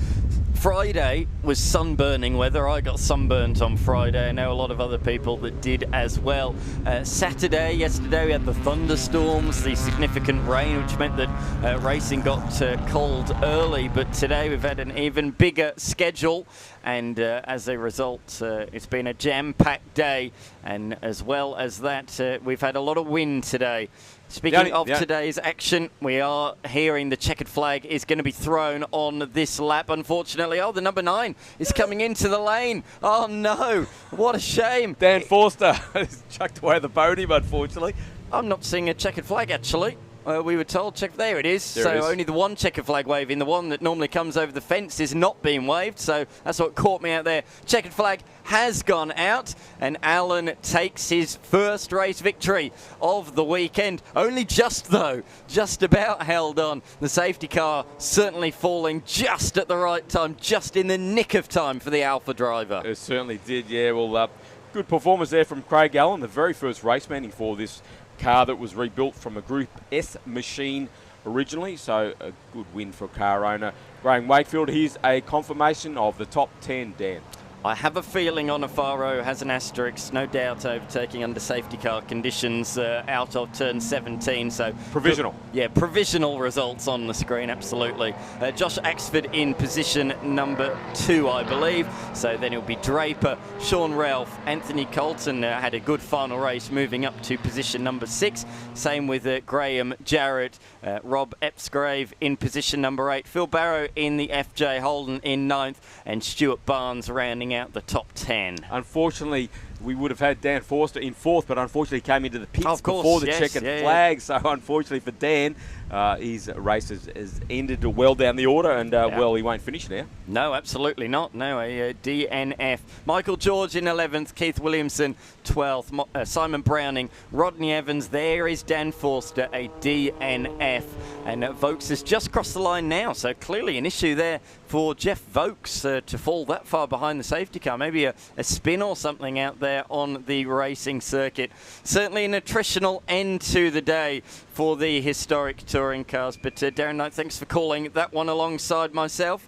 Friday was sunburning weather. I got sunburnt on Friday. I know a lot of other people that did as well. Saturday, yesterday, we had the thunderstorms, the significant rain, which meant that racing got cold early. But today we've had an even bigger schedule. And as a result, it's been a jam-packed day. And as well as that, we've had a lot of wind today. Speaking of today's action, we are hearing the checkered flag is going to be thrown on this lap, unfortunately. Oh, the number 9 is coming into the lane. Oh, no. What a shame. Dan Forster has chucked away the podium, unfortunately. I'm not seeing a checkered flag, actually. We were told, there it is. Only the one checkered flag waving. The one that normally comes over the fence is not being waved, so that's what caught me out there. Checkered flag has gone out, and Allen takes his first race victory of the weekend. Only just, though, just about held on. The safety car certainly falling just at the right time, just in the nick of time for the Alpha driver. It certainly did, yeah. Well, good performance there from Craig Allen, the very first race manning for this car that was rebuilt from a Group S machine originally, so a good win for car owner Graham Wakefield. Here's a confirmation of the top 10, Dan. I have a feeling Onafaro has an asterisk, no doubt overtaking under safety car conditions out of turn 17. So provisional. Yeah, provisional results on the screen, absolutely. Josh Axford in position number 2, I believe. So then it'll be Draper, Sean Ralph, Anthony Colton had a good final race, moving up to position number 6. Same with Graham Jarrett, Rob Epsgrave in position number 8, Phil Barrow in the FJ Holden in 9th, and Stuart Barnes rounding out the top 10. Unfortunately, we would have had Dan Forster in 4th, but unfortunately came into the pits before the checkered flag. So unfortunately for Dan, his race has ended well down the order, and well, he won't finish now. No, absolutely not. No, a DNF. Michael George in 11th, Keith Williamson 12th, Simon Browning, Rodney Evans. There is Dan Forster, a DNF. And Vokes has just crossed the line now, so clearly an issue there for Jeff Vokes to fall that far behind the safety car. Maybe a spin or something out there on the racing circuit. Certainly an attritional end to the day for the historic touring cars. But Darren Knight, thanks for calling that one alongside myself.